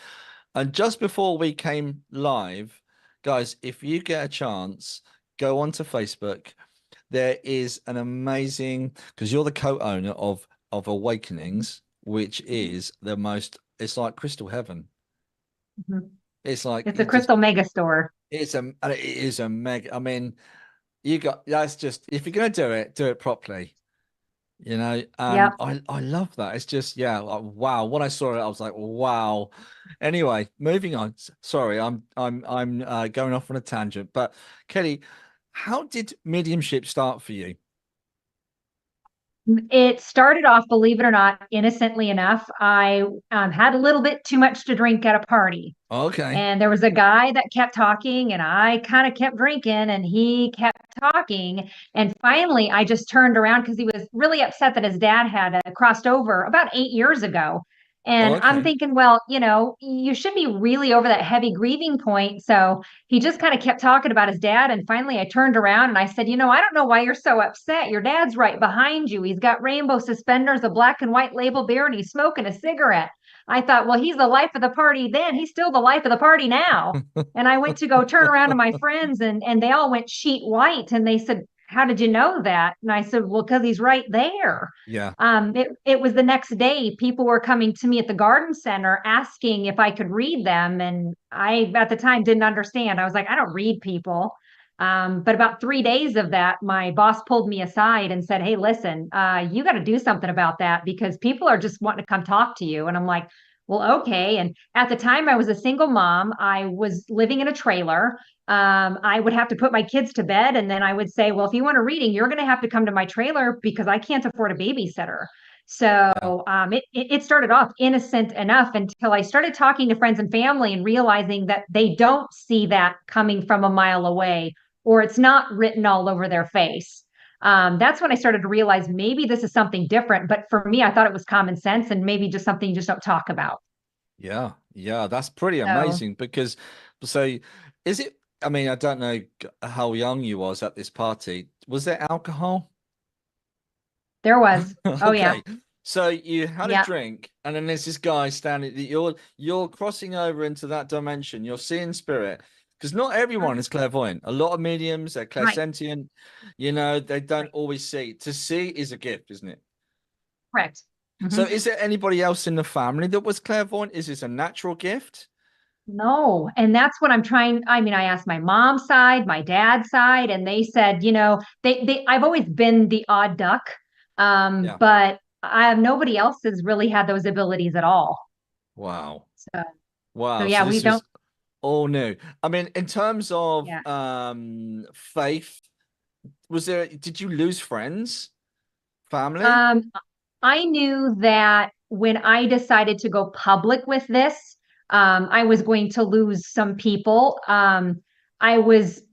And just before we came live, guys, if you get a chance, go onto Facebook. There is an amazing, because you're the co-owner of of awakenings, which is the most, it's like crystal heaven. Mhm. It's like It's a crystal mega store. it is a mega. I mean, that's just, if you're gonna do it properly, you know. And Yep. I love that. It's just, yeah, like, wow. When I saw it, I was like, wow. Anyway, moving on. Sorry, I'm going off on a tangent. But Kelly, how did mediumship start for you? It started off, believe it or not, innocently enough. I had a little bit too much to drink at a party. Okay. And there was a guy that kept talking, and I kind of kept drinking, and he kept talking. And finally, I just turned around because he was really upset that his dad had crossed over about 8 years ago. Oh, And I'm okay. thinking, well, you should be really over that heavy grieving point. So he just kind of kept talking about his dad. And finally, I turned around and I said, I don't know why you're so upset. Your dad's right behind you. He's got rainbow suspenders, a black and white label beer, and he's smoking a cigarette. I thought, well, he's the life of the party then. He's still the life of the party now. And I went to go turn around to my friends, and they all went sheet white. And they said, how did you know that? And I said, well, because he's right there. Yeah. It was the next day. People were coming to me at the garden center asking if I could read them. And I, at the time, didn't understand. I was like, I don't read people. But about 3 days of that, my boss pulled me aside and said, hey, listen, you got to do something about that because people are just wanting to come talk to you. And I'm like, well, okay. And at the time, I was a single mom. I was living in a trailer. I would have to put my kids to bed. And then I would say, well, if you want a reading, you're going to have to come to my trailer because I can't afford a babysitter. Yeah. So it started off innocent enough until I started talking to friends and family and realizing that they don't see that coming from a mile away or it's not written all over their face. That's when I started to realize maybe this is something different. But for me, I thought it was common sense and maybe just something you just don't talk about. Yeah. Yeah. That's pretty So amazing because, so is it, I mean, I don't know how young you was at this party. Was there alcohol? there was. Oh, yeah. Okay. So you had a Yeah. drink, and then there's this guy standing. You're crossing over into that dimension. You're seeing spirit, because not everyone is clairvoyant. A lot of mediums, they're Right. clairsentient. You know, they don't Right. always see. To see is a gift, isn't it? Correct. So, Mhm. is there anybody else in the family that was clairvoyant? Is this a natural gift? No, and that's what I'm trying. I mean, I asked my mom's side, my dad's side, and they said, I've always been the odd duck, Yeah. but I have nobody else has really had those abilities at all. Wow. So, so Wow. So yeah, we this don't. was all new. I mean, in terms of Yeah. faith, did you lose friends, family? Um, I knew that when I decided to go public with this, I was going to lose some people. I was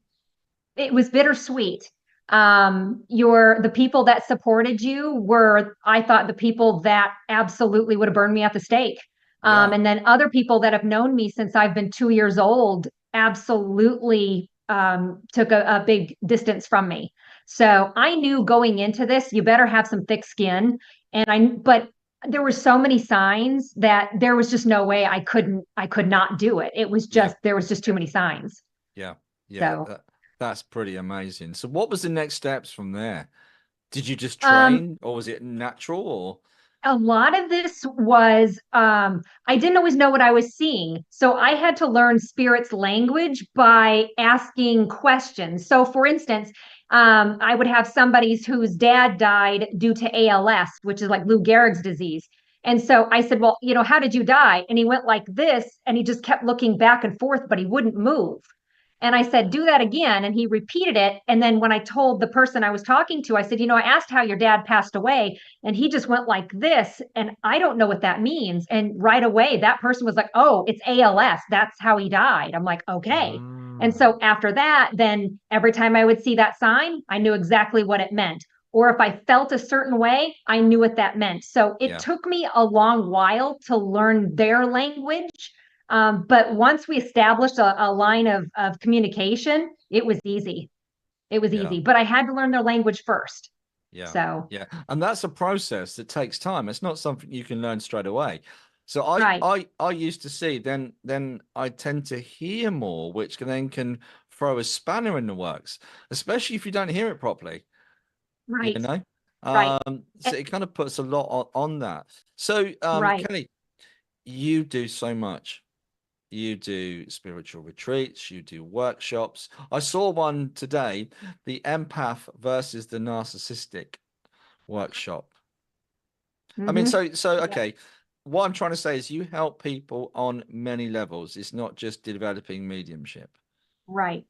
it was bittersweet. The people that supported you were, I thought, the people that absolutely would have burned me at the stake. Yeah. And then other people that have known me since I've been 2 years old absolutely took a big distance from me. So I knew going into this, you better have some thick skin. But there were so many signs that there was just no way I could not do it. Yeah. There was just too many signs. Yeah. Yeah. So, That's pretty amazing. So what was the next steps from there? Did you just um, train, or was it natural, or a lot of this was I didn't always know what I was seeing. So I had to learn spirit's language by asking questions. So for instance, I would have somebody's whose dad died due to ALS, which is like Lou Gehrig's disease. And so I said, well, how did you die? And he went like this, and he just kept looking back and forth, but he wouldn't move. And I said, do that again. And he repeated it. And then when I told the person I was talking to, I said, I asked how your dad passed away. And he just went like this. And I don't know what that means. And right away, that person was like, oh, it's ALS. That's how he died. I'm like, okay. And Ah, so after that, then every time I would see that sign, I knew exactly what it meant. Or if I felt a certain way, I knew what that meant. So it yeah, took me a long while to learn their language. But once we established a line of communication, it was easy. It was yeah, easy. But I had to learn their language first. yeah, So, yeah. And that's a process that takes time. It's not something you can learn straight away. So right, I used to see, then I tend to hear more, which can throw a spanner in the works, especially if you don't hear it properly, you right. know? Right. So it kind of puts a lot on that. So Right. Kelly, you do so much. You do spiritual retreats, you do workshops. I saw one today, the empath versus the narcissistic workshop. I mean, Mm-hmm. okay. What I'm trying to say is you help people on many levels. It's not just developing mediumship. Right.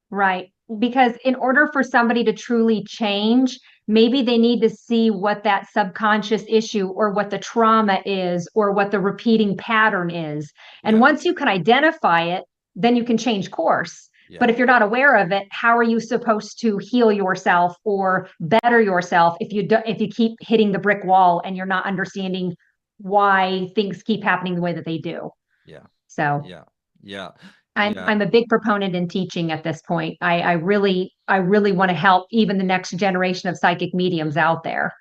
Right. Because in order for somebody to truly change, maybe they need to see what that subconscious issue or what the trauma is or what the repeating pattern is. And Yeah. once you can identify it, then you can change course. Yeah. But if you're not aware of it, how are you supposed to heal yourself or better yourself if you keep hitting the brick wall and you're not understanding why things keep happening the way that they do? Yeah. So Yeah. Yeah. I'm a big proponent in teaching at this point. I really want to help even the next generation of psychic mediums out there,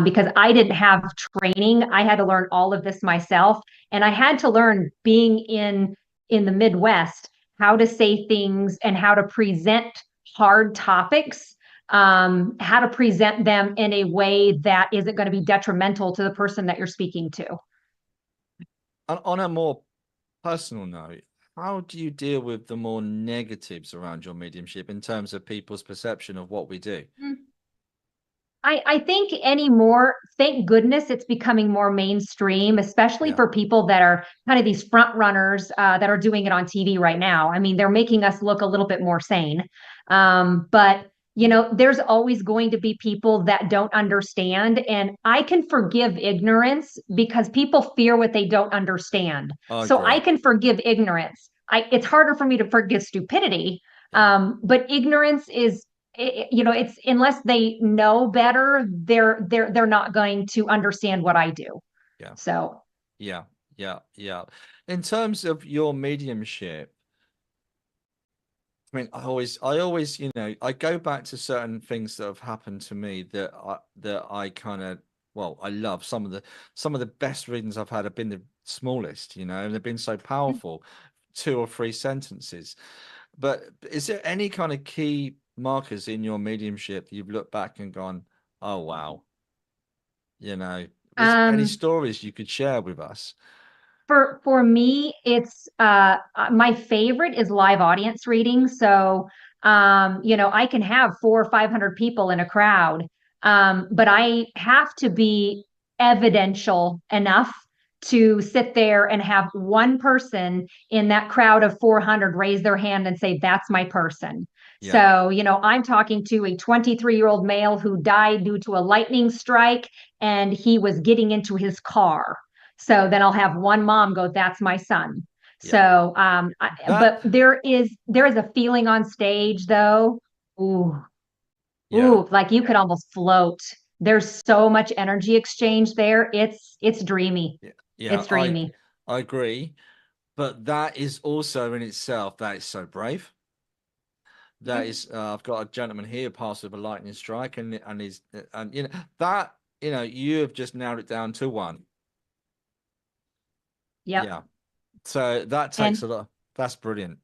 because I didn't have training. I had to learn all of this myself, and I had to learn being in the Midwest how to say things and how to present hard topics, how to present them in a way that isn't going to be detrimental to the person that you're speaking to. On a more personal note, how do you deal with the more negatives around your mediumship in terms of people's perception of what we do? I think anymore, thank goodness it's becoming more mainstream, especially Yeah. for people that are kind of these front runners that are doing it on TV right now. I mean, they're making us look a little bit more sane. But there's always going to be people that don't understand, and I can forgive ignorance because people fear what they don't understand. I So I agree. can forgive ignorance. It's harder for me to forgive stupidity. Yeah. But ignorance is it's unless they know better, they're not going to understand what I do. Yeah. So Yeah. Yeah. Yeah. In terms of your mediumship, I mean, I always, I go back to certain things that have happened to me that I kind of, well, I love. Some of the best readings I've had have been the smallest, and they've been so powerful, 2 or 3 sentences. But is there any kind of key markers in your mediumship that you've looked back and gone, oh wow, was there any um stories you could share with us? for me, it's my favorite is live audience reading. So I can have 400 or 500 people in a crowd, but I have to be evidential enough to sit there and have one person in that crowd of 400 raise their hand and say, that's my person. Yeah. So, I'm talking to a 23-year-old male who died due to a lightning strike and he was getting into his car. So then I'll have one mom go, that's my son. Yeah. So, That, but there is a feeling on stage though. Ooh, yeah. like you could almost float. There's so much energy exchange there. It's dreamy. Yeah. Yeah. It's dreamy. I agree. But that is also in itself, that is so brave. That is, I've got a gentleman here passed with a lightning strike, and he's, and that, you have just narrowed it down to one. Yep. Yeah. So that takes a lot. That's brilliant.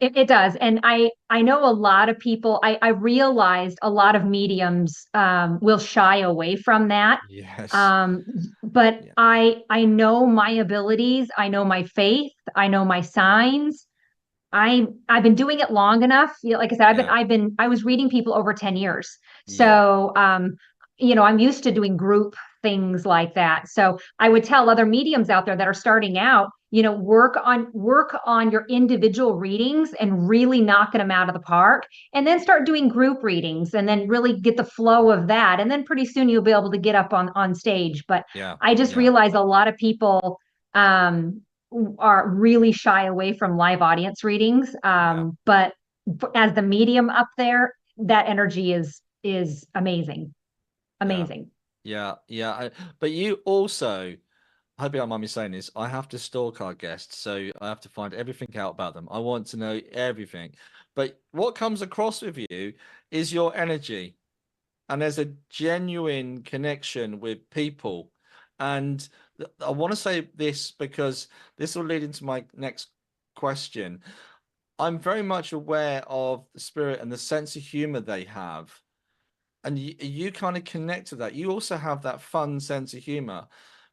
It does. And I know a lot of people, I realized a lot of mediums will shy away from that. Yes. But Yeah. I know my abilities, I know my faith, I know my signs. I've been doing it long enough. Like I said, I was reading people over 10 years. So I'm used to doing group things like that. So I would tell other mediums out there that are starting out, work on your individual readings and really knocking them out of the park, and then start doing group readings and then really get the flow of that. And then pretty soon you'll be able to get up on stage. But I just realized a lot of people are really shy away from live audience readings. But as the medium up there, that energy is amazing. Amazing. Yeah. But you also, I hope you don't mind me saying this, I have to stalk our guests, so I have to find everything out about them. I want to know everything. But what comes across with you is your energy, and there's a genuine connection with people. And I want to say this because this will lead into my next question. I'm very much aware of the spirit and the sense of humor they have. and you kind of connect with that. You also have that fun sense of humor.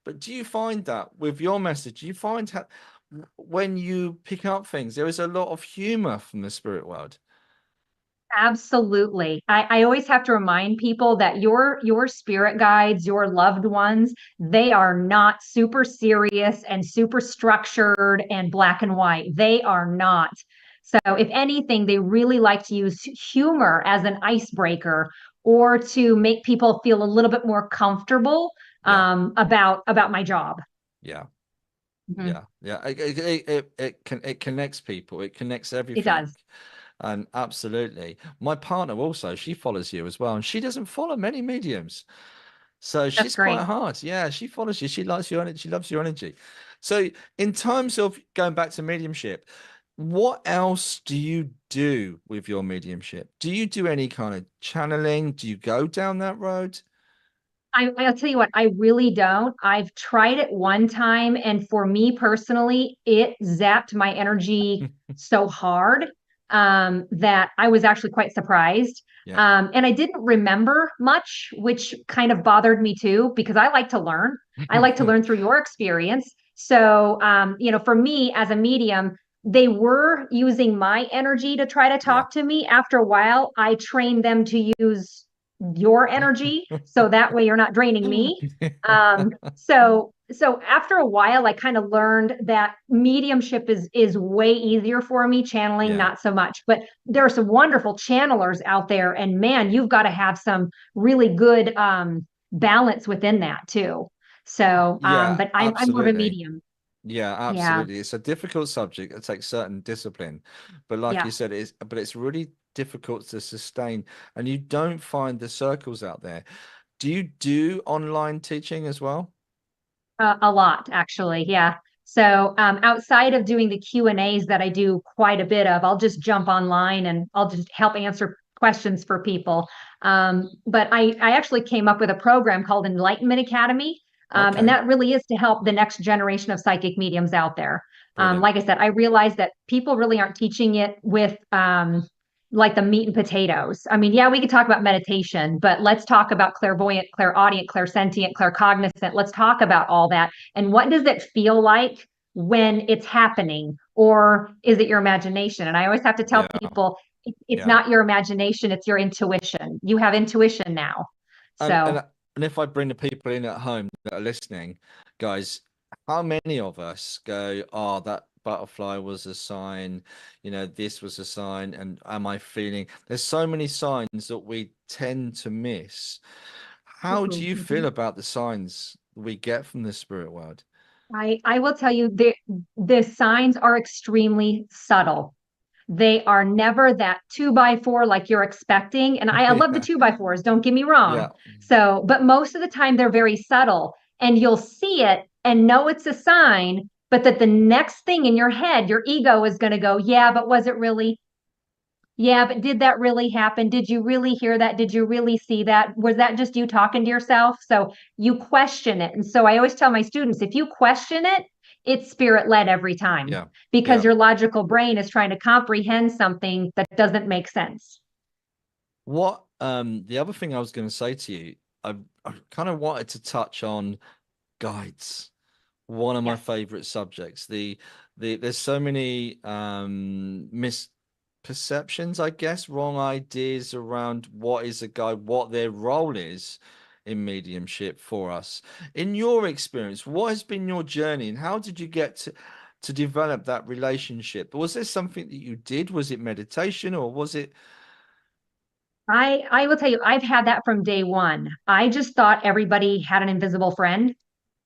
But do you find that with your message, you find when you pick up things, there is a lot of humor from the spirit world? Absolutely. I always have to remind people that your spirit guides, your loved ones, they are not super serious and super structured and black and white. They are not. So if anything, they really like to use humor as an icebreaker or to make people feel a little bit more comfortable Yeah. about my job. Yeah. Mhm. Yeah. Yeah. It connects people. It connects It everything. does. And absolutely. My partner also, she follows you as well. And she doesn't follow many mediums. So That's she's quite great. hard. Yeah, she follows you. She likes your energy. She loves your energy. So in terms of going back to mediumship, what else do you do with your mediumship? Do you do any kind of channeling? Do you go down that road? I'll tell you what, I really don't. I've tried it one time, and for me personally, it zapped my energy so hard that I was actually quite surprised. Yeah. And I didn't remember much, which kind of bothered me too, because I like to learn. I like to learn through your experience. So, for me as a medium, they were using my energy to try to Yeah. talk to me. After a while, I trained them to use your energy so that way you're not draining me. So after a while I kind of learned that mediumship is way easier for me, channeling Yeah. not so much. But there are some wonderful channelers out there, and man, you've got to have some really good balance within that too. So Yeah, but I'm more of a absolutely. medium. Yeah, Yeah. absolutely. It's a difficult subject. It takes certain discipline. But like you Yeah. said, it's really difficult to sustain. And you don't find the circles out there. Do you do online teaching as well? A lot, actually. Yeah. So outside of doing the Q&As that I do quite a bit of, I'll just jump online and I'll just help answer questions for people. But I actually came up with a program called Enlightenment Academy. And Okay, that really is to help the next generation of psychic mediums out there. brilliant. Like I said, I realized that people really aren't teaching it with like the meat and potatoes. I mean, yeah, we could talk about meditation, but let's talk about clairvoyant, clairaudient, clairsentient, claircognizant. Let's talk about all that. And what does it feel like when it's happening? Or is it your imagination? And I always have to tell Yeah, people it's yeah. not your imagination, it's your intuition. You have intuition now. And So and and if I bring the people in at home that are listening, guys, how many of us go, "Oh, that butterfly was a sign, this was a sign, and am I feeling?" There's so many signs that we tend to miss. How do you feel mhm. about the signs we get from the spirit world? I will tell you the signs are extremely subtle. They are never that 2x4 like you're expecting. And I love the Yeah, 2x4s, don't get me wrong. yeah, So, but most of the time they're very subtle and you'll see it and know it's a sign, but that the next thing in your head, your ego is going to go, yeah, but was it really? Yeah, but did that really happen? Did you really hear that? Did you really see that? Was that just you talking to yourself? So you question it. And so I always tell my students, if you question it, it's spirit led every time yeah, because yeah. your logical brain is trying to comprehend something that doesn't make sense. What the other thing I was going to say to you, I kind of wanted to touch on guides. One of my Yes. favorite subjects. There's so many misperceptions, I guess, wrong ideas around what is a guide, what their role is in mediumship for us. In your experience, what has been your journey and how did you get to develop that relationship? Was there something that you did? Was it meditation or was it? I will tell you, I've had that from day one. I just thought everybody had an invisible friend.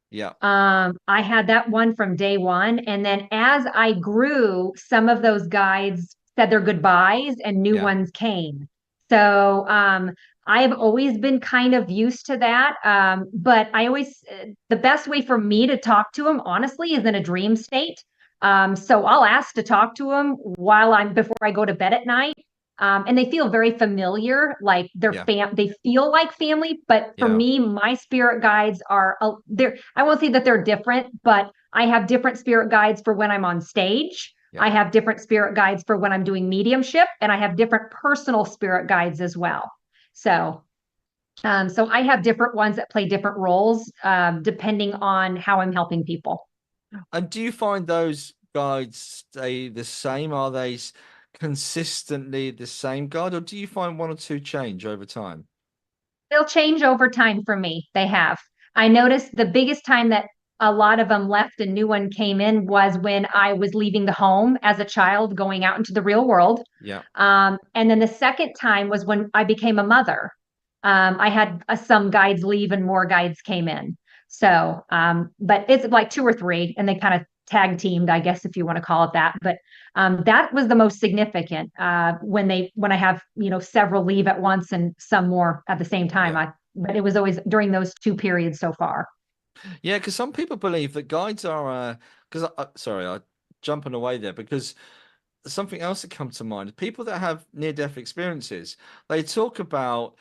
Yeah, I had that one from day one. And then as I grew, some of those guides said their goodbyes and new yeah, ones came. So I've always been kind of used to that. But the best way for me to talk to them, honestly, is in a dream state. So I'll ask to talk to them before I go to bed at night. And they feel very familiar, like yeah, they feel like family. But for yeah, me, my spirit guides are they're I won't say that they're different, but I have different spirit guides for when I'm on stage. yeah. I have different spirit guides for when I'm doing mediumship, and I have different personal spirit guides as well. So So I have different ones that play different roles, depending on how I'm helping people. And do you find those guides stay the same? Are they consistently the same guide, or do you find one or two change over time? They'll change over time for me. They have. I noticed the biggest time that a lot of them left and new one came in was when I was leaving the home as a child, going out into the real world. Yeah. And then the second time was when I became a mother. I had some guides leave and more guides came in. So, but it's like two or three, and they kind of tag teamed, I guess, if you want to call it that. But that was the most significant when I have several leave at once and some more at the same time. Yeah. But it was always during those two periods so far. Yeah, because some people believe that guides are because sorry, I'm jumping away there because something else that comes to mind. People that have near-death experiences, they talk about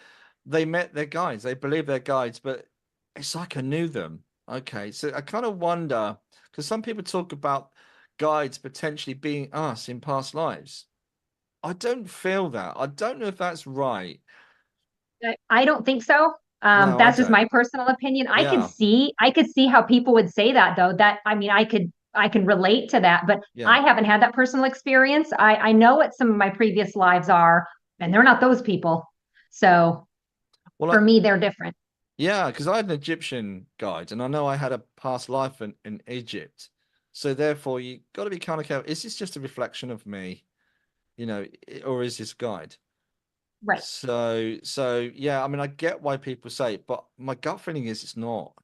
they met their guides, they believe they're guides, but it's like I knew them. Okay, so I kind of wonder because some people talk about guides potentially being us in past lives. I don't feel that. I don't know if that's right. I don't think so. No, I That's just don't. my personal opinion. Yeah, I could see how people would say that though. That I mean, I can relate to that, but yeah. I haven't had that personal experience. I know what some of my previous lives are, and they're not those people. So Well, for me, they're different. yeah, because I had an Egyptian guide, and I know I had a past life in Egypt. So therefore, you got to be kind of careful. Is this just a reflection of me, or is this guide? Right. So yeah, I mean, I get why people say it, but my gut feeling is it's not.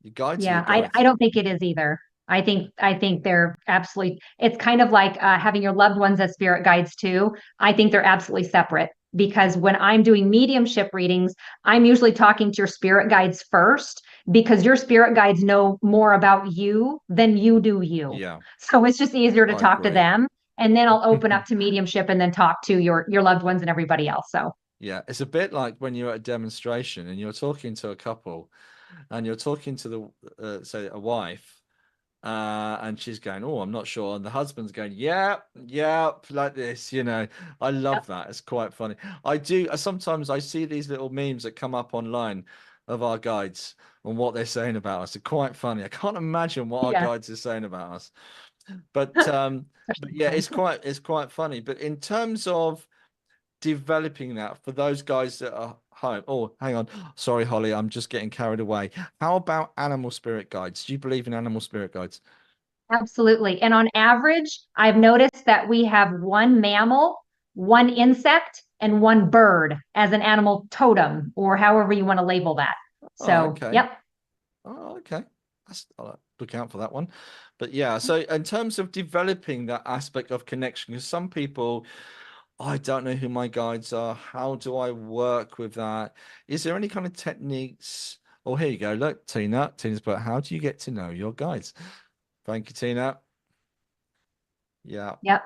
Your guides are your Yeah, I guides. don't think it is either. I think they're absolutely, it's kind of like having your loved ones as spirit guides too. I think they're absolutely separate because when I'm doing mediumship readings, I'm usually talking to your spirit guides first because your spirit guides know more about you than you do you. Yeah, So it's just easier to I talk to agree. them. And then I'll open up to mediumship and then talk to your loved ones and everybody else. So Yeah, it's a bit like when you're at a demonstration and you're talking to a couple and you're talking to say a wife, and she's going, "Oh, I'm not sure," and the husband's going, "Yeah, yeah," like this. I love that. It's quite funny. I do. Sometimes I see these little memes that come up online of our guides and what they're saying about us. They're quite funny. I can't imagine what our yeah. guides are saying about us, but yeah, it's quite funny. But in terms of developing that for those guys that are home. Oh, hang on. Sorry, Holly, I'm just getting carried away. How about animal spirit guides? Do you believe in animal spirit guides? Absolutely. And on average, I've noticed that we have one mammal, one insect, and one bird as an animal totem, or however you want to label that. Oh, So, okay. yep. Oh, okay. I'll look out for that one. But yeah, so in terms of developing that aspect of connection, because some people, I don't know who my guides are. How do I work with that? Is there any kind of techniques? Oh, here you go. Look, Tina. Tina's put, how do you get to know your guides? Thank you, Tina. Yeah. Yeah.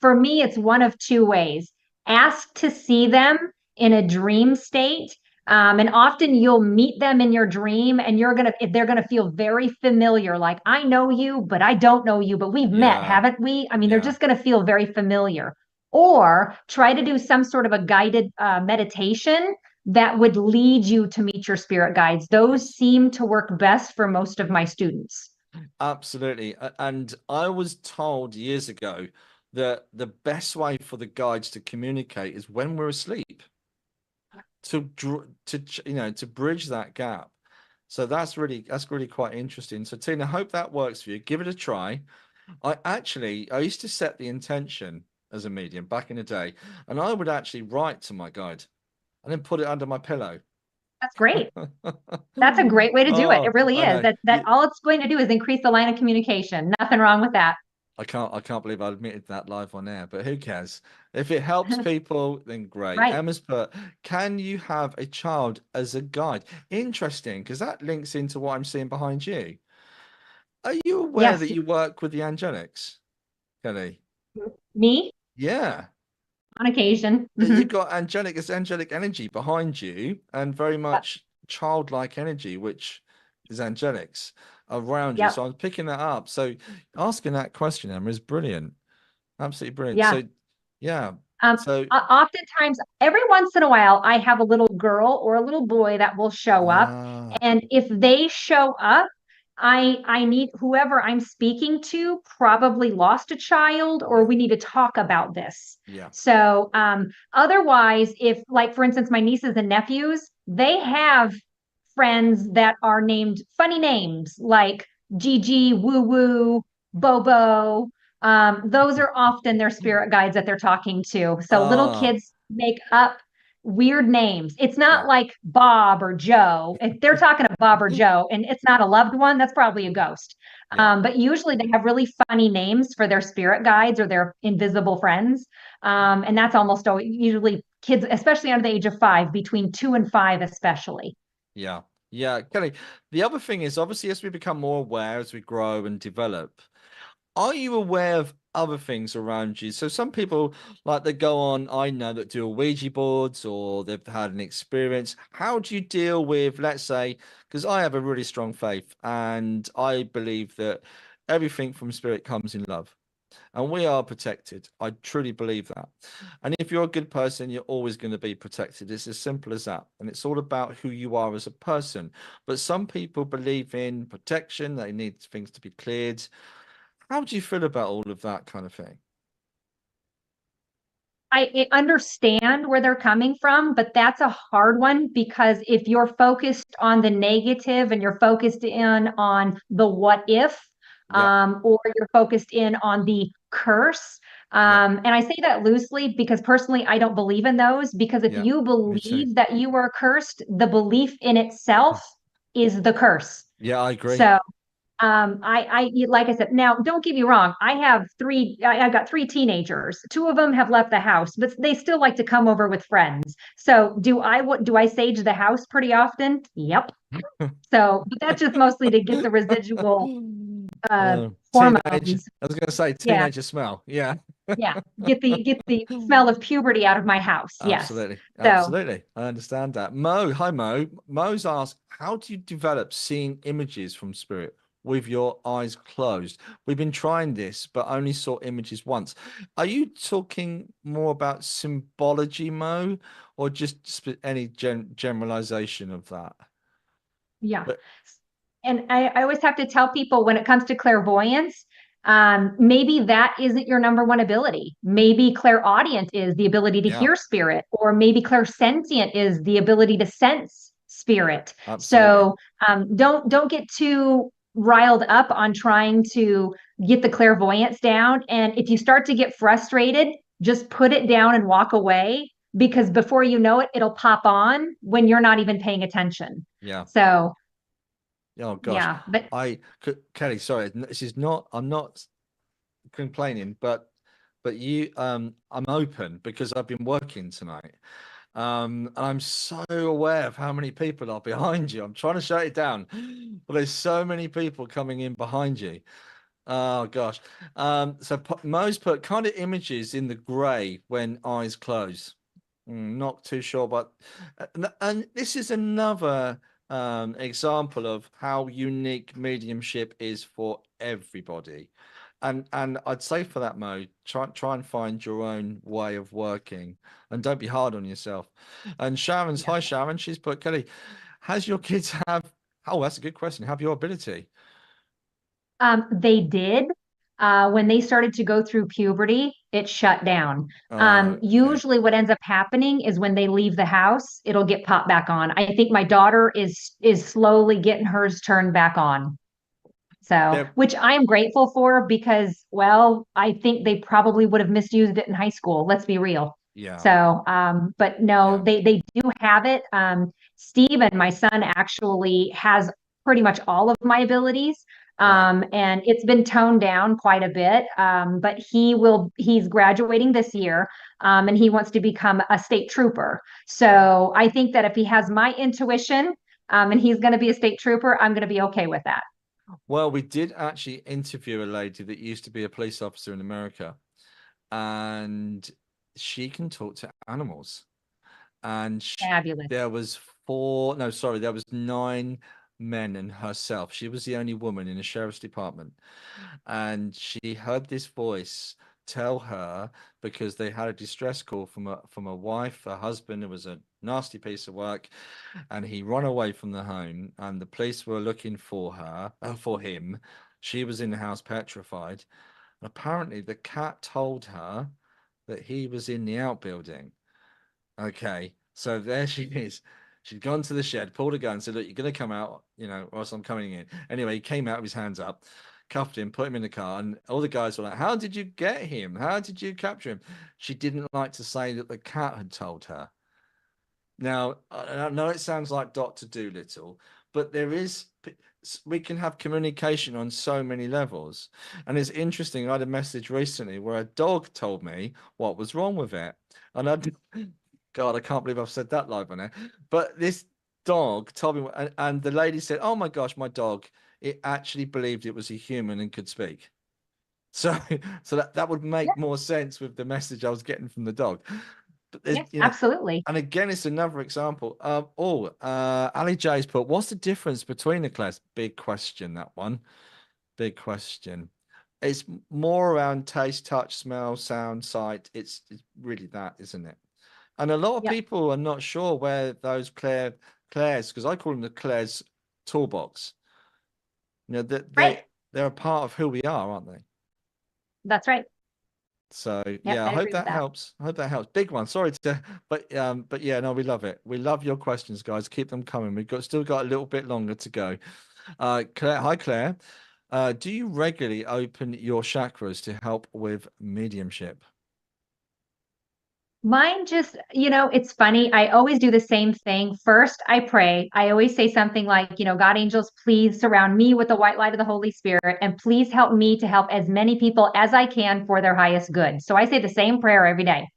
For me, it's one of two ways. Ask to see them in a dream state. And often you'll meet them in your dream and they're gonna feel very familiar. Like, I know you, but I don't know you, but we've met, Yeah. haven't we? I mean, they're Yeah. just gonna feel very familiar. Or try to do some sort of a guided meditation that would lead you to meet your spirit guides. Those Yes. seem to work best for most of my students. Absolutely. And I was told years ago that the best way for the guides to communicate is when we're asleep to bridge that gap. So that's really quite interesting. So Tina, hope that works for you. Give it a try. I used to set the intention as a medium back in the day, and I would actually write to my guide and then put it under my pillow. That's great. That's a great way to do it. It Oh, really I is. know. That all it's going to do is increase the line of communication. Nothing wrong with that. I can't believe I admitted that live on air, but who cares? If it helps people, then great. Right. Emma's put, can you have a child as a guide? Interesting, because that links into what I'm seeing behind you. Are you aware Yes. that you work with the angelics, Kelly? Me Yeah. on occasion. You've got angelic energy behind you, and very Yep. much childlike energy, which is angelics around you. Yep. So I'm picking that up. So asking that question, Emma, is brilliant. Absolutely brilliant. Yeah. So yeah. So Oftentimes, every once in a while, I have a little girl or a little boy that will show up. ah, And if they show up, I need whoever I'm speaking to probably lost a child or yeah, we need to talk about this. yeah, So otherwise, if like for instance, my nieces and nephews, they have friends that are named funny names like Gigi, Woo Woo, Bobo. Those are often their spirit guides that they're talking to. So little ah, kids make up weird names. It's yeah, not like Bob or Joe. If they're talking to Bob or Joe and it's not a loved one, that's probably a ghost. yeah. But usually they have really funny names for their spirit guides or their invisible friends. And that's almost always, usually kids, especially under the age of 5, between 2 and 5, especially. Yeah. Yeah, Kelly. The other thing is obviously as we become more aware, as we grow and develop, are you aware of other things around you? So some people like they go on, I know that do Ouija boards or they've had an experience. How do you deal with, let's say, because I have a really strong faith and I believe that everything from spirit comes in love. And we are protected. I truly believe that. And if you're a good person, you're always going to be protected. It's as simple as that. And it's all about who you are as a person. But some people believe in protection, they need things to be cleared. How do you feel about all of that kind of thing? I understand where they're coming from, but that's a hard one because if you're focused on the negative and you're focused in on the what if, Yeah, or you're focused in on the curse. yeah, And I say that loosely because personally, I don't believe in those because if yeah. you Me too. believe that you are cursed, the belief in itself is the curse. Yeah, I agree. So like I said, now don't get me wrong. I've got 3 teenagers. 2 of them have left the house, but they still like to come over with friends. So do I sage the house pretty often? Yep. So, but that's just mostly to get the residual uh Teenage. hormones. I was going to say Yeah, teenager smell. Yeah. yeah. Get the smell of puberty out of my house. Yes. Absolutely. So Absolutely. I understand that. Mo, hi Mo. Mo's asked, how do you develop seeing images from spirit with your eyes closed? We've been trying this, but only saw images once. Are you talking more about symbology, Mo, or just any generalization of that? yeah. But And I always have to tell people when it comes to clairvoyance, maybe that isn't your number one ability. Maybe clairaudient is the ability to yeah, hear spirit, or maybe clairsentient is the ability to sense spirit. absolutely. So don't get too riled up on trying to get the clairvoyance down. And if you start to get frustrated, just put it down and walk away because before you know it, it'll pop on when you're not even paying attention. Yeah. So Oh gosh. yeah, but Kelly, sorry, this is not, I'm not complaining, but you I'm open because I've been working tonight. And I'm so aware of how many people are behind you. I'm trying to shut it down, but there's so many people coming in behind you. Oh gosh. So Mo's put kind of images in the grey when eyes close. Not too sure, but and this is another example of how unique mediumship is for everybody. And I'd say for that, Mo, try and find your own way of working, and don't be hard on yourself. And Sharon's, yeah. hi Sharon, she's put, Kelly, has your kids have? Oh, that's a good question. Have your ability? They did. When they started to go through puberty, it shut down. Okay. Usually, what ends up happening is when they leave the house, it'll get popped back on. I think my daughter is slowly getting hers turned back on. So, There, which I am grateful for because, well, I think they probably would have misused it in high school. Let's be real. yeah, So, but no, yeah, they do have it. Steve and my son actually has pretty much all of my abilities. right. And it's been toned down quite a bit. But he's graduating this year, and he wants to become a state trooper. So I think that if he has my intuition, and he's going to be a state trooper, I'm going to be okay with that. Well, we did actually interview a lady that used to be a police officer in America, and she can talk to animals. And Fabulous. there was four, no, sorry, there was 9 men and herself. She was the only woman in the sheriff's department, and she heard this voice tell her, because they had a distress call from a wife, a husband who was a nasty piece of work, and he ran away from the home, and the police were looking for her, for him. She was in the house petrified. And apparently the cat told her that he was in the outbuilding. Okay, so there she is. She'd gone to the shed, pulled a gun, said, "Look, you're going to come out, or else I'm coming in." Anyway, he came out with his hands up, cuffed him, put him in the car, and all the guys were like, "How did you get him? How did you capture him?" She didn't like to say that the cat had told her. Now, I know it sounds like Dr. Dolittle, but we can have communication on so many levels. And it's interesting. I had a message recently where a dog told me what was wrong with it. And God, I can't believe I've said that live on air. But this dog told me, and the lady said, "Oh my gosh, my dog, it actually believed it was a human and could speak." So, that would make more sense with the message I was getting from the dog. But Yes, absolutely. and again, it's another example. Ali J's put, "What's the difference between the class?" Big question, that one. Big question. It's more around taste, touch, smell, sound, sight. It's really that, isn't it? And a lot of people are not sure where those Claire's, because I call them the Claire's toolbox. They're a part of who we are, aren't they? That's right. So Yep, I hope agree with that that. helps. I hope that helps. Big one. Sorry but yeah, no, we love it. We love your questions, guys. Keep them coming. We've still got a little bit longer to go. Claire, hi Claire. Do you regularly open your chakras to help with mediumship? Mine just, it's funny. I always do the same thing. First, I pray. I always say something like, God, angels, please surround me with the white light of the Holy Spirit, and please help me to help as many people as I can for their highest good. So I say the same prayer every day.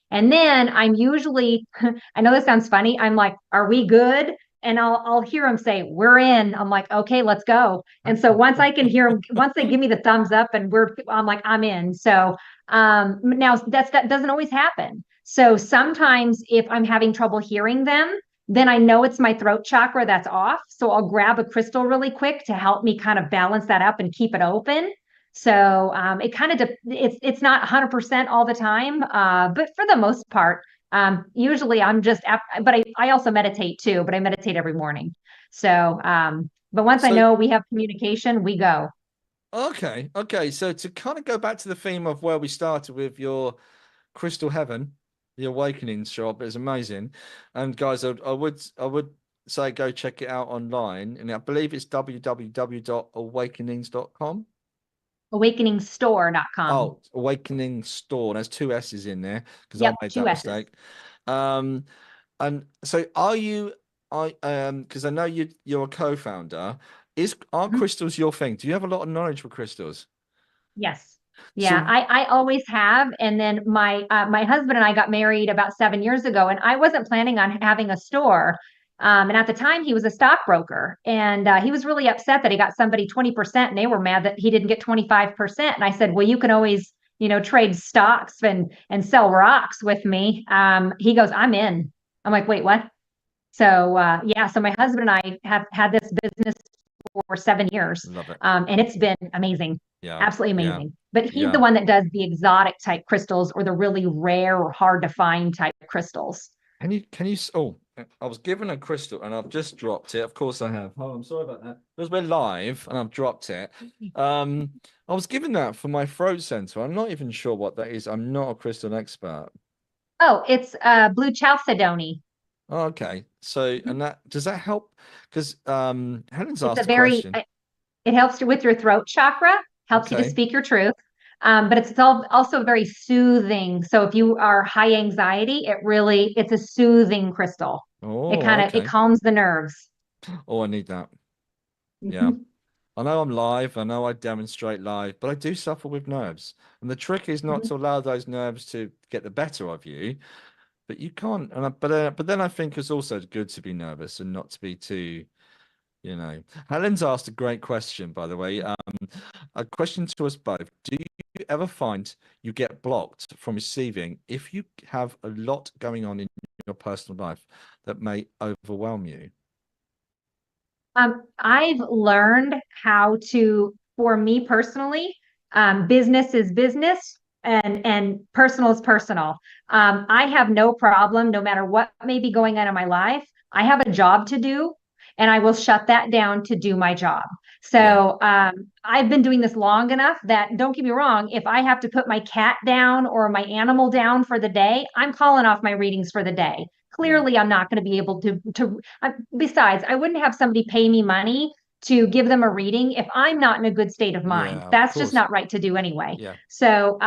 And then I'm usually, I know this sounds funny. I'm like, "Are we good?" And I'll hear them say, "We're in." I'm like, "Okay, let's go." And so once I can hear them, once they give me the thumbs up and I'm like, "I'm in." So now that doesn't always happen. So sometimes if I'm having trouble hearing them, then I know it's my throat chakra that's off. So I'll grab a crystal really quick to help me kind of balance that up and keep it open. So it kind of it's not 100% all the time, but for the most part, usually I'm just. But I also meditate too. But I meditate every morning. So, but once I know we have communication, we go. Okay. So to kind of go back to the theme of where we started with your Crystal Heaven, the Awakening shop is amazing. And guys, I would say go check it out online. And I believe it's www.awakenings.com. Awakeningstore.com. Oh, Awakening Store. There's two S's in there because I Yep, made two that S's. mistake. And so because I know you're a co-founder. Are crystals your thing? Do you have a lot of knowledge with crystals? Yes. So Yeah, I always have. And then my husband and I got married about 7 years ago, and I wasn't planning on having a store. And at the time, he was a stockbroker, and he was really upset that he got somebody 20%, and they were mad that he didn't get 25%. And I said, "Well, you can always, trade stocks and sell rocks with me." He goes, "I'm in." I'm like, "Wait, what?" So yeah, so my husband and I have had this business for 7 years. love it. And it's been amazing. Yeah. Absolutely amazing. But he's Yeah. the one that does the exotic type crystals or the really rare or hard to find type crystals. Oh, I was given a crystal and I've just dropped it. Of course I have. Oh, I'm sorry about that. Because we're live and I've dropped it. I was given that for my throat center. I'm not even sure what that is. I'm not a crystal expert. Oh, it's blue chalcedony. Oh, okay. So, and does that help? Because Helen's It's asked a a very question. it helps you with your throat chakra, helps you to Okay. speak your truth. But it's also very soothing. So if you are high anxiety, it's a soothing crystal. Oh, It okay. calms the nerves. Oh, I need that. Yeah. I know I'm live. I know I demonstrate live, but I do suffer with nerves. And the trick is not to allow those nerves to get the better of you, but you can't. But then I think it's also good to be nervous and not to be too, Helen's asked a great question, by the way. A question to us both. Do you ever find you get blocked from receiving if you have a lot going on in your personal life that may overwhelm you? I've learned how to, for me personally, business is business, and personal is personal. I have no problem, no matter what may be going on in my life. I have a job to do, and I will shut that down to do my job. So I've been doing this long enough that, don't get me wrong, if I have to put my cat down or my animal down for the day, I'm calling off my readings for the day. Clearly, I'm not going to be able to. Besides, I wouldn't have somebody pay me money to give them a reading if I'm not in a good state of mind. Yeah, of That's just course. not right to do anyway. Yeah. So,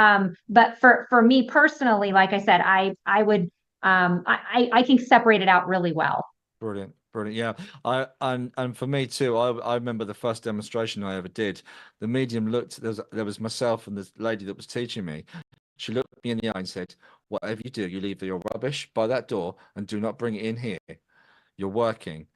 but for me personally, like I said, I would I can separate it out really well. Brilliant, brilliant. Yeah, and for me too. I remember the first demonstration I ever did. The medium looked. There was myself and the lady that was teaching me. She looked me in the eye and said, "Whatever you do, you leave your rubbish by that door and do not bring it in here. You're working."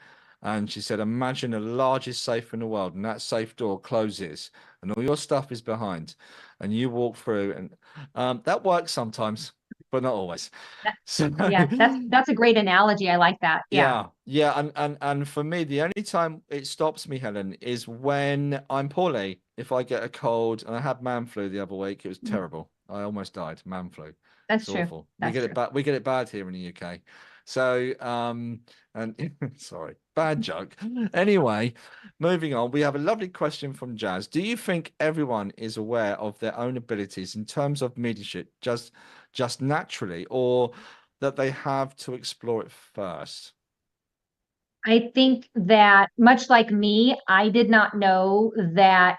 And she said, "Imagine the largest safe in the world, and that safe door closes, and all your stuff is behind, and you walk through, and that works sometimes, but not always." So Yeah, that's a great analogy. I like that. Yeah. yeah, and for me, the only time it stops me, Helen, is when I'm poorly. If I get a cold, and I had man flu the other week, it was terrible. I almost died. Man flu. That's It's true. awful. We That's get true. it bad. We get it bad here in the UK. So and sorry, bad joke. Anyway, moving on. We have a lovely question from Jazz. Do you think everyone is aware of their own abilities in terms of mediumship, just naturally, or that they have to explore it first? I think that, much like me, I did not know that.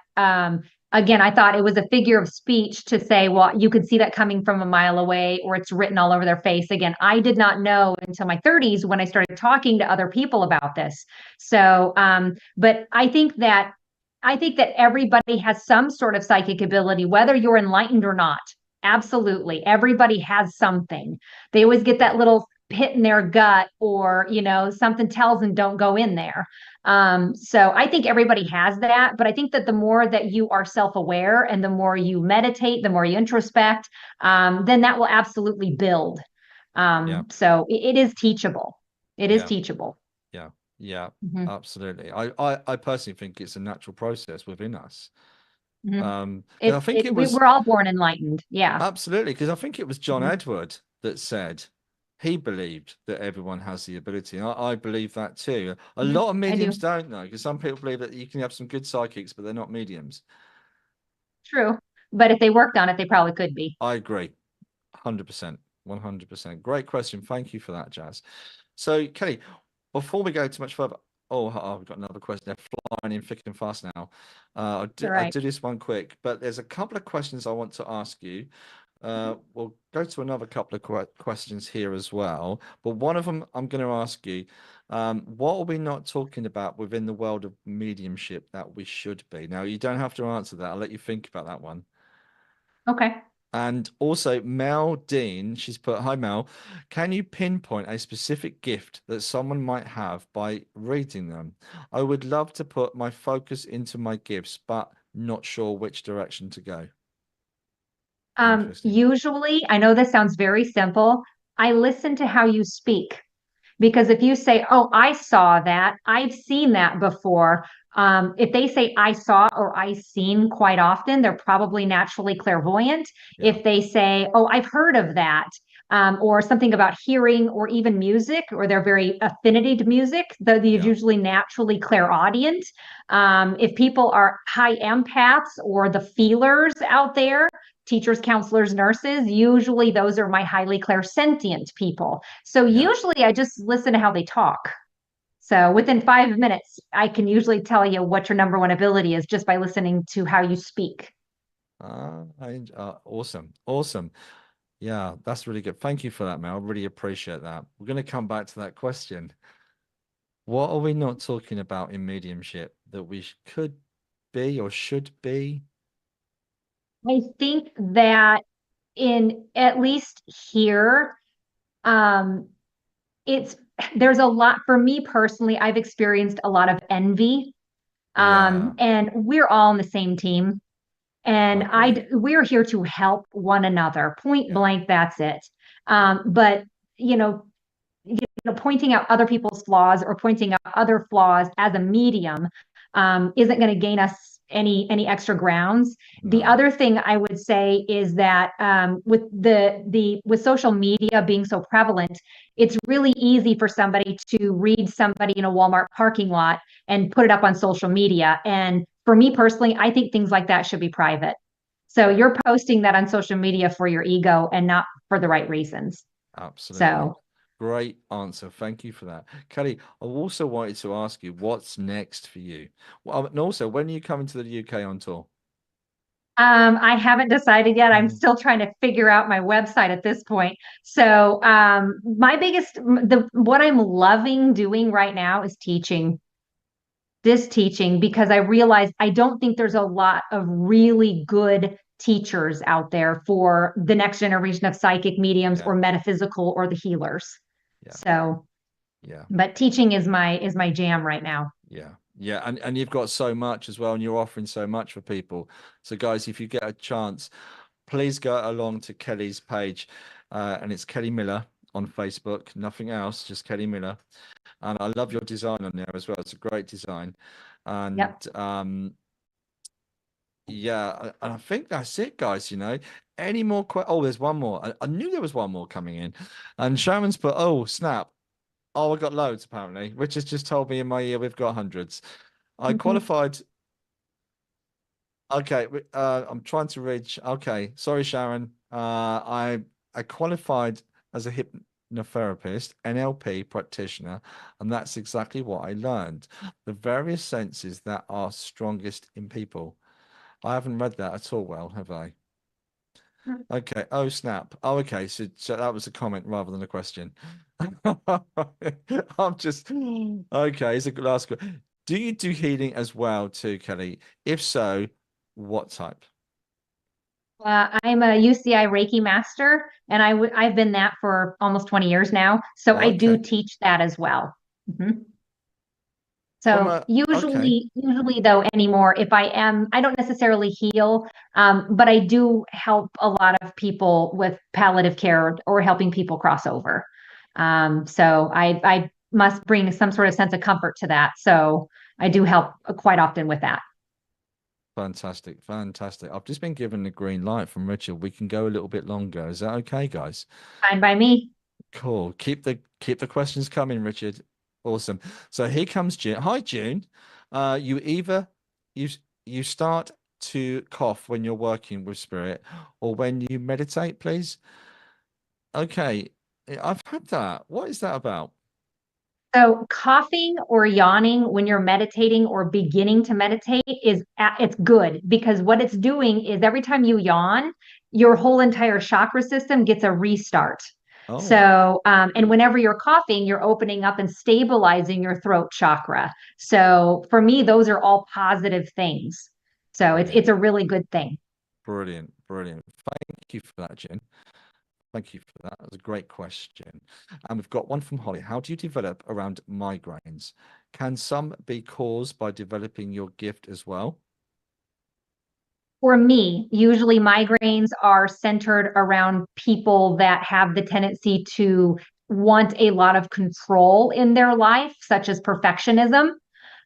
Again, I thought it was a figure of speech to say, well, you could see that coming from a mile away, or it's written all over their face. Again, I did not know until my 30s when I started talking to other people about this. So, but I think that everybody has some sort of psychic ability, whether you're enlightened or not. Absolutely. Everybody has something. They always get that little hit in their gut, or something tells them don't go in there. So I think everybody has that, but I think that the more that you are self-aware and the more you meditate, the more you introspect, then that will absolutely build. Yeah, So it is teachable. It is yeah, teachable. yeah, yeah, Mhm, absolutely. I personally think it's a natural process within us. mhm. 'Cause I think it was We're all born enlightened. Yeah. absolutely, because I think it was John Mhm, Edward that said he believed that everyone has the ability. I believe that too. A mhm. lot of I mediums do. don't know, because some people believe that you can have some good psychics, but they're not mediums. True. But if they worked on it, they probably could be. I agree. 100%. 100%. Great question. Thank you for that, Jazz. So, Kelly, before we go too much further, we've got another question. They're flying in thick and fast now. All I'll right. do this one quick, but there's a couple of questions I want to ask you. We'll go to another couple of questions here as well. But one of them I'm going to ask you, what are we not talking about within the world of mediumship that we should be? Now, you don't have to answer that. I'll let you think about that one. Okay. And also, Mel Dean, she's put, "Hi Mel, can you pinpoint a specific gift that someone might have by reading them? I would love to put my focus into my gifts, but not sure which direction to go." Interesting. Usually, I know this sounds very simple. I listen to how you speak, because if you say, "Oh, I saw that," "I've seen that before." If they say "I saw" or "I seen" quite often, they're probably naturally clairvoyant. Yeah. If they say, "Oh, I've heard of that," or something about hearing or even music, or they're very affinity to music, they're Yeah. usually naturally clairaudient. If people are high empaths or the feelers out there, teachers, counselors, nurses, usually those are my highly clairsentient people. So Yeah. usually I just listen to how they talk. So within 5 minutes, I can usually tell you what your number one ability is just by listening to how you speak. Awesome. Awesome. Yeah, that's really good. Thank you for that, Mel. I really appreciate that. We're going to come back to that question. What are we not talking about in mediumship that we could be or should be? I think that in at least here, um, it's there's a lot for me personally. I've experienced a lot of envy, Yeah, and we're all on the same team. I And agree. we're here to help one another. Point Yeah, blank, that's it. yeah, But you know, pointing out other people's flaws or pointing out other flaws as a medium isn't going to gain us any extra grounds. The No. other thing I would say is that with with social media being so prevalent, it's really easy for somebody to read somebody in a Walmart parking lot and put it up on social media. And for me personally, I think things like that should be private. So you're posting that on social media for your ego and not for the right reasons. Absolutely. So Great answer. Thank you for that. Kelly, I also wanted to ask you, what's next for you? Well, and also, when are you coming to the UK on tour? I haven't decided yet. I'm Mhm. still trying to figure out my website at this point. So my biggest what I'm loving doing right now is teaching. This teaching, because I realize I don't think there's a lot of really good teachers out there for the next generation of psychic mediums Yeah, or metaphysical or the healers. yeah, So, yeah, but teaching is my jam right now. yeah, yeah. And you've got so much as well, and you're offering so much for people. So, guys, if you get a chance, please go along to Kelly's page, and it's Kelli Miller on Facebook. Nothing else, just Kelli Miller. And I love your design on there as well. It's a great design. And Yep. yeah, I think that's it, guys. Any more oh, there's one more. I knew there was one more coming in. And Sharon's put, oh, snap. Oh, I got loads apparently. Richard's just told me in my ear we've got hundreds. I qualified. Okay, I'm trying to reach. Okay, sorry, Sharon. I qualified as a hypnotherapist, NLP practitioner, and that's exactly what I learned. The various senses that are strongest in people. I haven't read that at all well, have I? Okay. Oh, snap. Oh, okay. So that was a comment rather than a question. I'm just okay. It's a good last question. Do you do healing as well too, Kelly? If so, what type? I'm a UCI Reiki master, and I've been that for almost 20 years now. So Oh, I do okay. teach that as well. Mhm. From So a okay. usually though anymore, if I don't necessarily heal, but I do help a lot of people with palliative care or helping people cross over. So I must bring some sort of sense of comfort to that. So I do help quite often with that. Fantastic, fantastic. I've just been given the green light from Richard. We can go a little bit longer. Is that okay, guys? Fine by me. Cool. Keep the questions coming, Richard. Awesome. So here comes June. Hi, June. You either you you start to cough when you're working with spirit or when you meditate, please. Okay. I've had that. What is that about? So coughing or yawning when you're meditating or beginning to meditate it's good because what it's doing is every time you yawn, your whole entire chakra system gets a restart. Oh, So, and whenever you're coughing, you're opening up and stabilizing your throat chakra. So for me, those are all positive things. So brilliant. it's a really good thing. Brilliant. Brilliant. Thank you for that, June. Thank you for that. That was a great question. And we've got one from Holly. How do you develop around migraines? Can some be caused by developing your gift as well? For me, usually migraines are centered around people that have the tendency to want a lot of control in their life, such as perfectionism.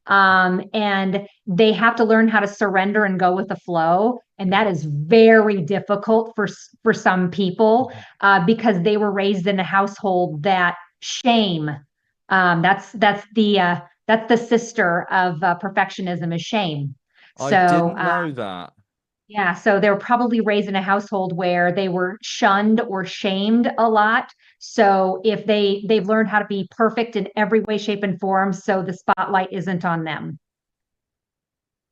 And they have to learn how to surrender and go with the flow. And that is very difficult for some people because they were raised in a household that shame. That's the sister of perfectionism is shame. I So didn't know that. yeah, so they were probably raised in a household where they were shunned or shamed a lot. So if they've learned how to be perfect in every way, shape, and form, so the spotlight isn't on them.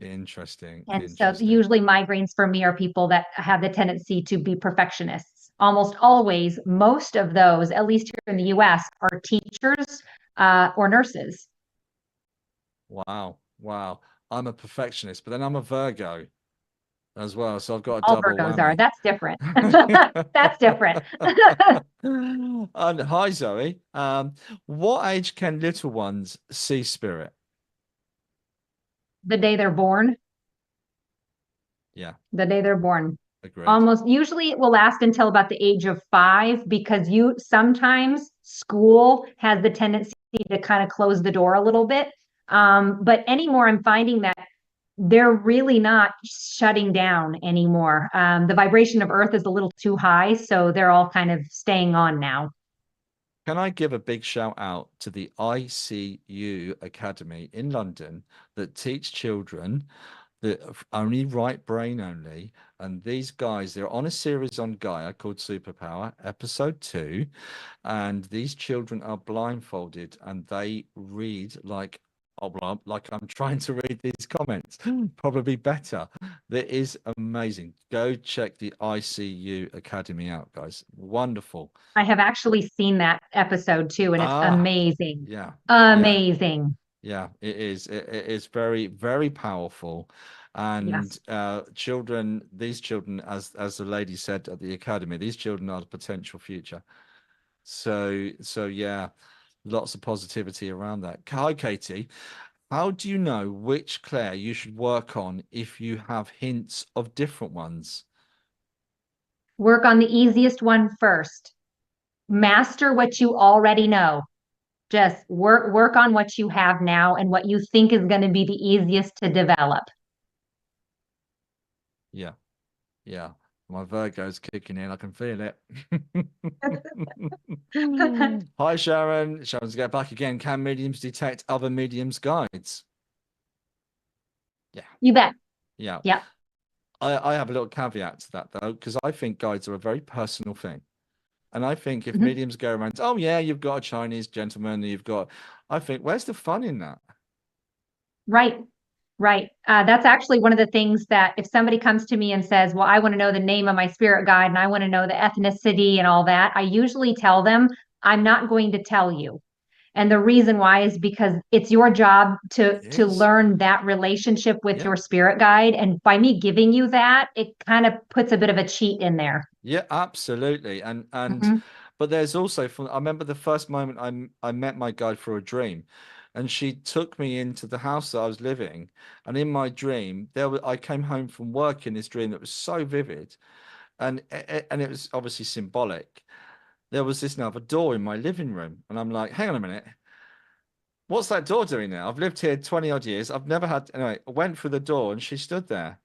Interesting. And so Interesting. usually migraines for me are people that have the tendency to be perfectionists. Almost always, most of those, at least here in the US, are teachers or nurses. Wow. Wow. I'm a perfectionist, but then I'm a Virgo as well. So I've got a All double Virgos are. whammy. That's different. That's different. And hi, Zoe. What age can little ones see spirit? The day they're born. Yeah, The day they're born. agreed. Almost usually it will last until about the age of 5 because you sometimes school has the tendency to kind of close the door a little bit. But anymore, I'm finding that they're really not shutting down anymore. The vibration of Earth is a little too high, so they're all kind of staying on now. Can I give a big shout out to the ICU Academy in London that teach children that only right brain only? And these guys, they're on a series on Gaia called Superpower, episode 2. And these children are blindfolded and they read like, oh, well, like I'm trying to read these comments, probably better. That is amazing. Go check the ICU Academy out, guys. Wonderful. I have actually seen that episode too, and it's amazing. Yeah. Amazing. Yeah, it is. It is very, very powerful. And children, these children, as the lady said at the academy, these children are the potential future. So yeah, lots of positivity around that. Hi, Katie. How do you know which Claire you should work on if you have hints of different ones? Work on the easiest one first. Master what you already know. Just work on what you have now and what you think is going to be the easiest to develop. Yeah. Yeah. My Virgo's kicking in. I can feel it. Hi, Sharon. Sharon's get back again. Can mediums detect other mediums' guides? Yeah. You bet. Yeah. Yeah. I have a little caveat to that, though, because I think guides are a very personal thing. And I think if mediums go around, oh, yeah, you've got a Chinese gentleman, I think, where's the fun in that? Right. Right. That's actually one of the things that if somebody comes to me and says, well, I want to know the name of my spirit guide and I want to know the ethnicity and all that, I usually tell them, I'm not going to tell you. And the reason why is because it's your job to learn that relationship with your spirit guide. And by me giving you that, it kind of puts a bit of a cheat in there. Yeah, absolutely. And but there's also, I remember the first moment I met my guide for a dream, and she took me into the house that I was living. And in my dream, I came home from work in this dream that was so vivid, and it was obviously symbolic. There was this other door in my living room, and I'm like, hang on a minute. What's that door doing there? I've lived here 20 odd years. I've never had, anyway, I went through the door and she stood there.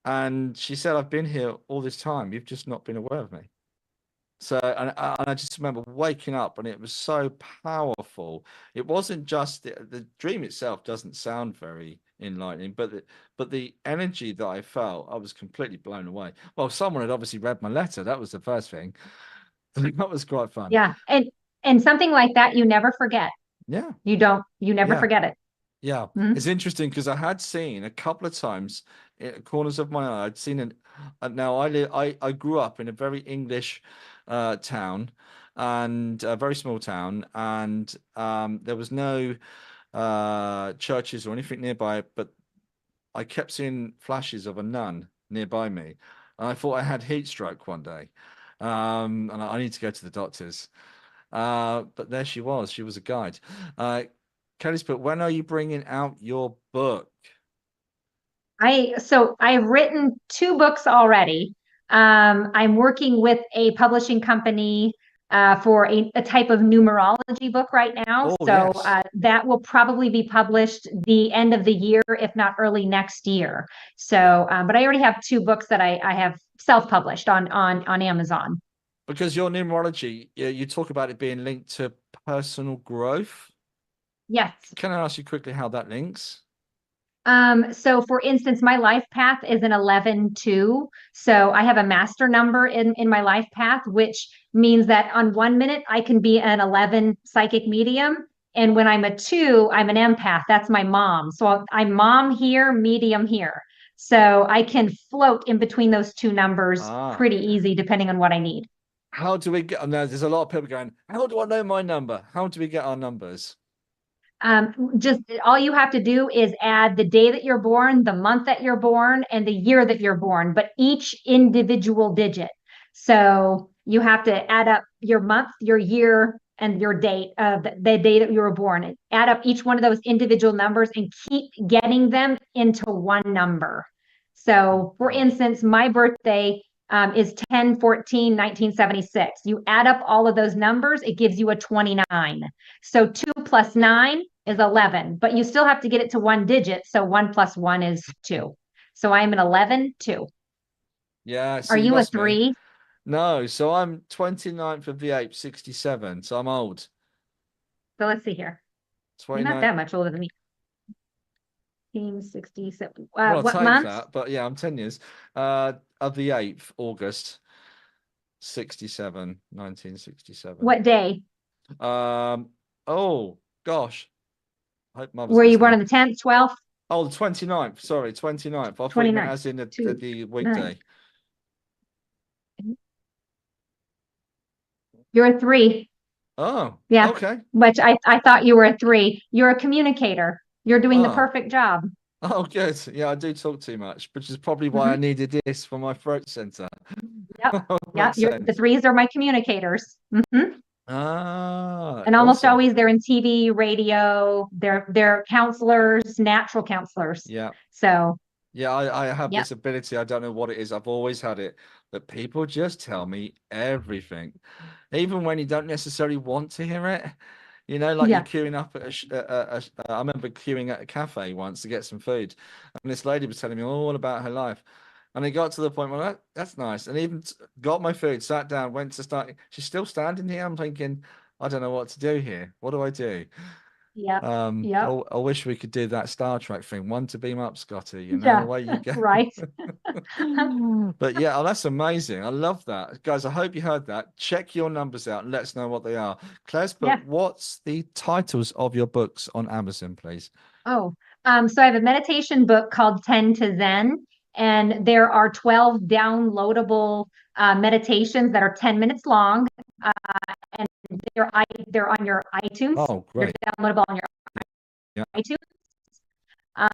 And she said, I've been here all this time. You've just not been aware of me. So, and I just remember waking up and it was so powerful. It wasn't just the dream itself doesn't sound very enlightening, but the energy that I felt, I was completely blown away. Well, someone had obviously read my letter. That was the first thing. That was quite fun. Yeah. And something like that, you never forget. Yeah. You never forget it. Yeah. It's interesting because I had seen a couple of times in corners of my eye, I'd seen it. Now I grew up in a very English town, and a very small town, and there was no churches or anything nearby, but I kept seeing flashes of a nun nearby me, and I thought I had heat stroke one day, and I need to go to the doctors. But there she was. She was a guide. Kelly's put, when are you bringing out your book? I've written 2 books already. I'm working with a publishing company for a type of numerology book right now. That will probably be published the end of the year, if not early next year. So, but I already have 2 books that I have self-published on Amazon. Because your numerology, you talk about it being linked to personal growth. Yes. Can I ask you quickly how that links? So for instance, my life path is an 11-2. So I have a master number in my life path, which means that on 1 minute I can be an 11 psychic medium. And when I'm a 2, I'm an empath. That's my mom. So I'm mom here, medium here. So I can float in between those 2 numbers pretty easy, depending on what I need. How do we get, now there's a lot of people going, how do I know my number? How do we get our numbers? Just all you have to do is add the day that you're born, the month that you're born, and the year that you're born, but each individual digit. So you have to add up your month, your year, and your date of the day that you were born. Add up each one of those individual numbers and keep getting them into one number. So for instance, my birthday is 10/14/1976. You add up all of those numbers, it gives you a 29. So 2 plus 9 is 11, but you still have to get it to one digit. So 1 plus 1 is 2. So I'm an 11, 2. Yeah. So Are you you a lost me. 3? No. So I'm 29th of the 8th, 67. So I'm old. So let's see here. You're not 29. that much older than me. 1967. Well, I'll What take month? that. But yeah, I'm 10 years. Of the 8th, August 67, 1967. What day? Oh gosh. I hope Mother's Were you born on listening. the 10th, 12th, Oh, the 29th. Sorry, 29th. I thought you meant 29th? as in the 2, weekday. 9. You're a 3. Oh, Yeah, okay. which I thought you were a 3. You're a communicator. You're doing the Oh, perfect job. oh, good. Yeah, I do talk too much, which is probably why I Mhm. needed this for my throat center. Yep. Yep. Makes The sense. 3s are my communicators. Ah, And almost awesome. always they're in TV, radio, they're counselors, natural counselors. Yeah. So, Yeah, I have yep. this ability. I don't know what it is. I've always had it that people just tell me everything, even when you don't necessarily want to hear it. You know, like you're Yeah. queuing up at I remember queuing at a cafe once to get some food, and this lady was telling me all about her life. And it got to the point where that's nice. And even got my food, sat down, went to start. She's still standing here. I'm thinking, I don't know what to do here. What do I do? Yep. Yep. I wish we could do that Star Trek thing. One to beam up, Scotty. You know, Yeah. away you go. Right. But yeah, oh, that's amazing. I love that. Guys, I hope you heard that. Check your numbers out and let us know what they are. Claire's Yeah. book, what's the titles of your books on Amazon, please? Oh, so I have a meditation book called 10 to Zen, and there are 12 downloadable meditations that are 10 minutes long. And they're on your iTunes. Oh, They're great. downloadable on your Yeah. iTunes.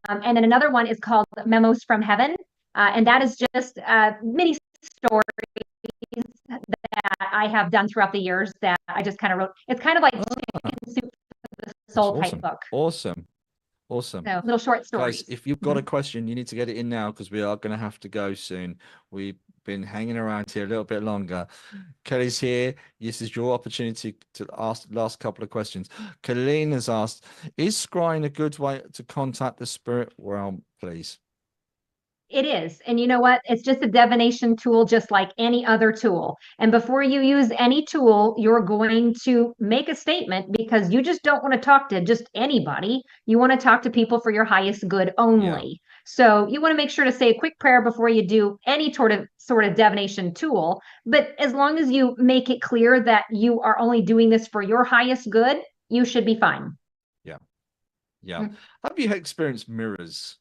And then another one is called Memos from Heaven, and that is just mini stories that I have done throughout the years that I just kind of wrote. It's kind of like Chicken Soup for the That's Soul type awesome. book. Awesome. Awesome. So little short Guys, stories. if you've got a question, you need to get it in now because we are going to have to go soon. We've been hanging around here a little bit longer. Kelly's here. This is your opportunity to ask the last couple of questions. Colleen has asked, is scrying a good way to contact the spirit realm, please? It is. And you know what? It's just a divination tool, just like any other tool. And before you use any tool, you're going to make a statement because you just don't want to talk to just anybody. You want to talk to people for your highest good only. So you want to make sure to say a quick prayer before you do any sort of divination tool. But as long as you make it clear that you are only doing this for your highest good, you should be fine. Yeah. Yeah. Have you experienced mirrors?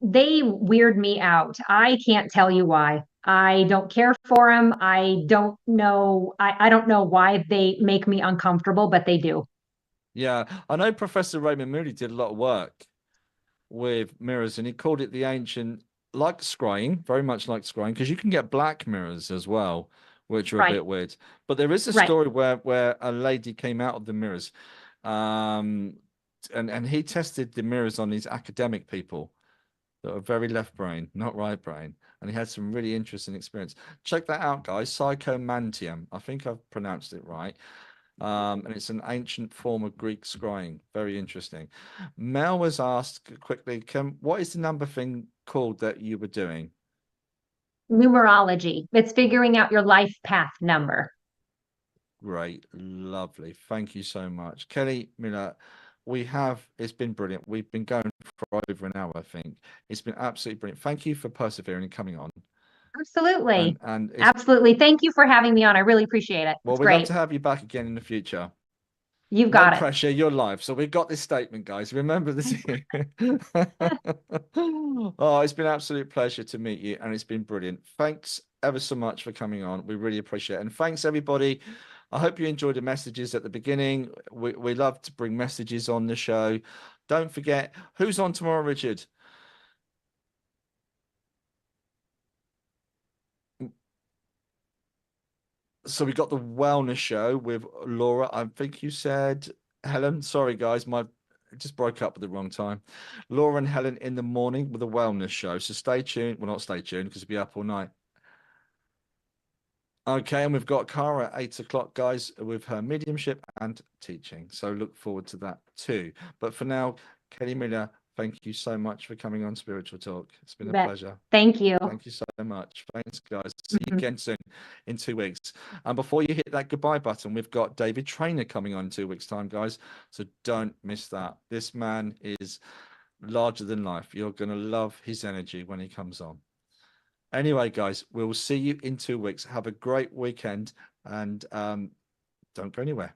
They weird me out. I can't tell you why. I don't care for them. I don't know. I don't know why they make me uncomfortable, but they do. Yeah, I know Professor Raymond Moody did a lot of work with mirrors, and he called it the ancient, like scrying, very much like scrying, because you can get black mirrors as well, which are a bit weird. But there is a story where a lady came out of the mirrors, and he tested the mirrors on these academic people that are very left brain, not right brain. And he had some really interesting experience. Check that out, guys. Psychomantium. I think I've pronounced it right. And it's an ancient form of Greek scrying. Very interesting. Mel was asked quickly, what is the number thing called that you were doing? Numerology. It's figuring out your life path number. Great. Lovely. Thank you so much. Kelli Miller, it's been brilliant. We've been going for over an hour, I think. It's been absolutely brilliant. Thank you for persevering and coming on. Absolutely. And absolutely. Thank you for having me on. I really appreciate it. Well, it's we'd great. love to have you back again in the future. You've got no it. pressure, you're live. So we've got this statement, guys. Remember this. Oh, it's been an absolute pleasure to meet you, and it's been brilliant. Thanks ever so much for coming on. We really appreciate it. And thanks, everybody. I hope you enjoyed the messages at the beginning. We love to bring messages on the show. Don't forget, who's on tomorrow, Richard? So we got the wellness show with Laura. I think you said Helen. Sorry, guys, my It just broke up at the wrong time. Laura and Helen in the morning with a wellness show. So stay tuned. Well, not stay tuned because it'll be up all night. Okay, and we've got Cara at 8 o'clock, guys, with her mediumship and teaching. So look forward to that too. But for now, Kelli Miller, thank you so much for coming on Spiritual Talk. It's been a pleasure. Thank you. Thank you so much. Thanks, guys. See you again soon in 2 weeks. And before you hit that goodbye button, we've got David Trainer coming on in 2 weeks' time, guys. So don't miss that. This man is larger than life. You're going to love his energy when he comes on. Anyway, guys, we'll see you in 2 weeks. Have a great weekend and don't go anywhere.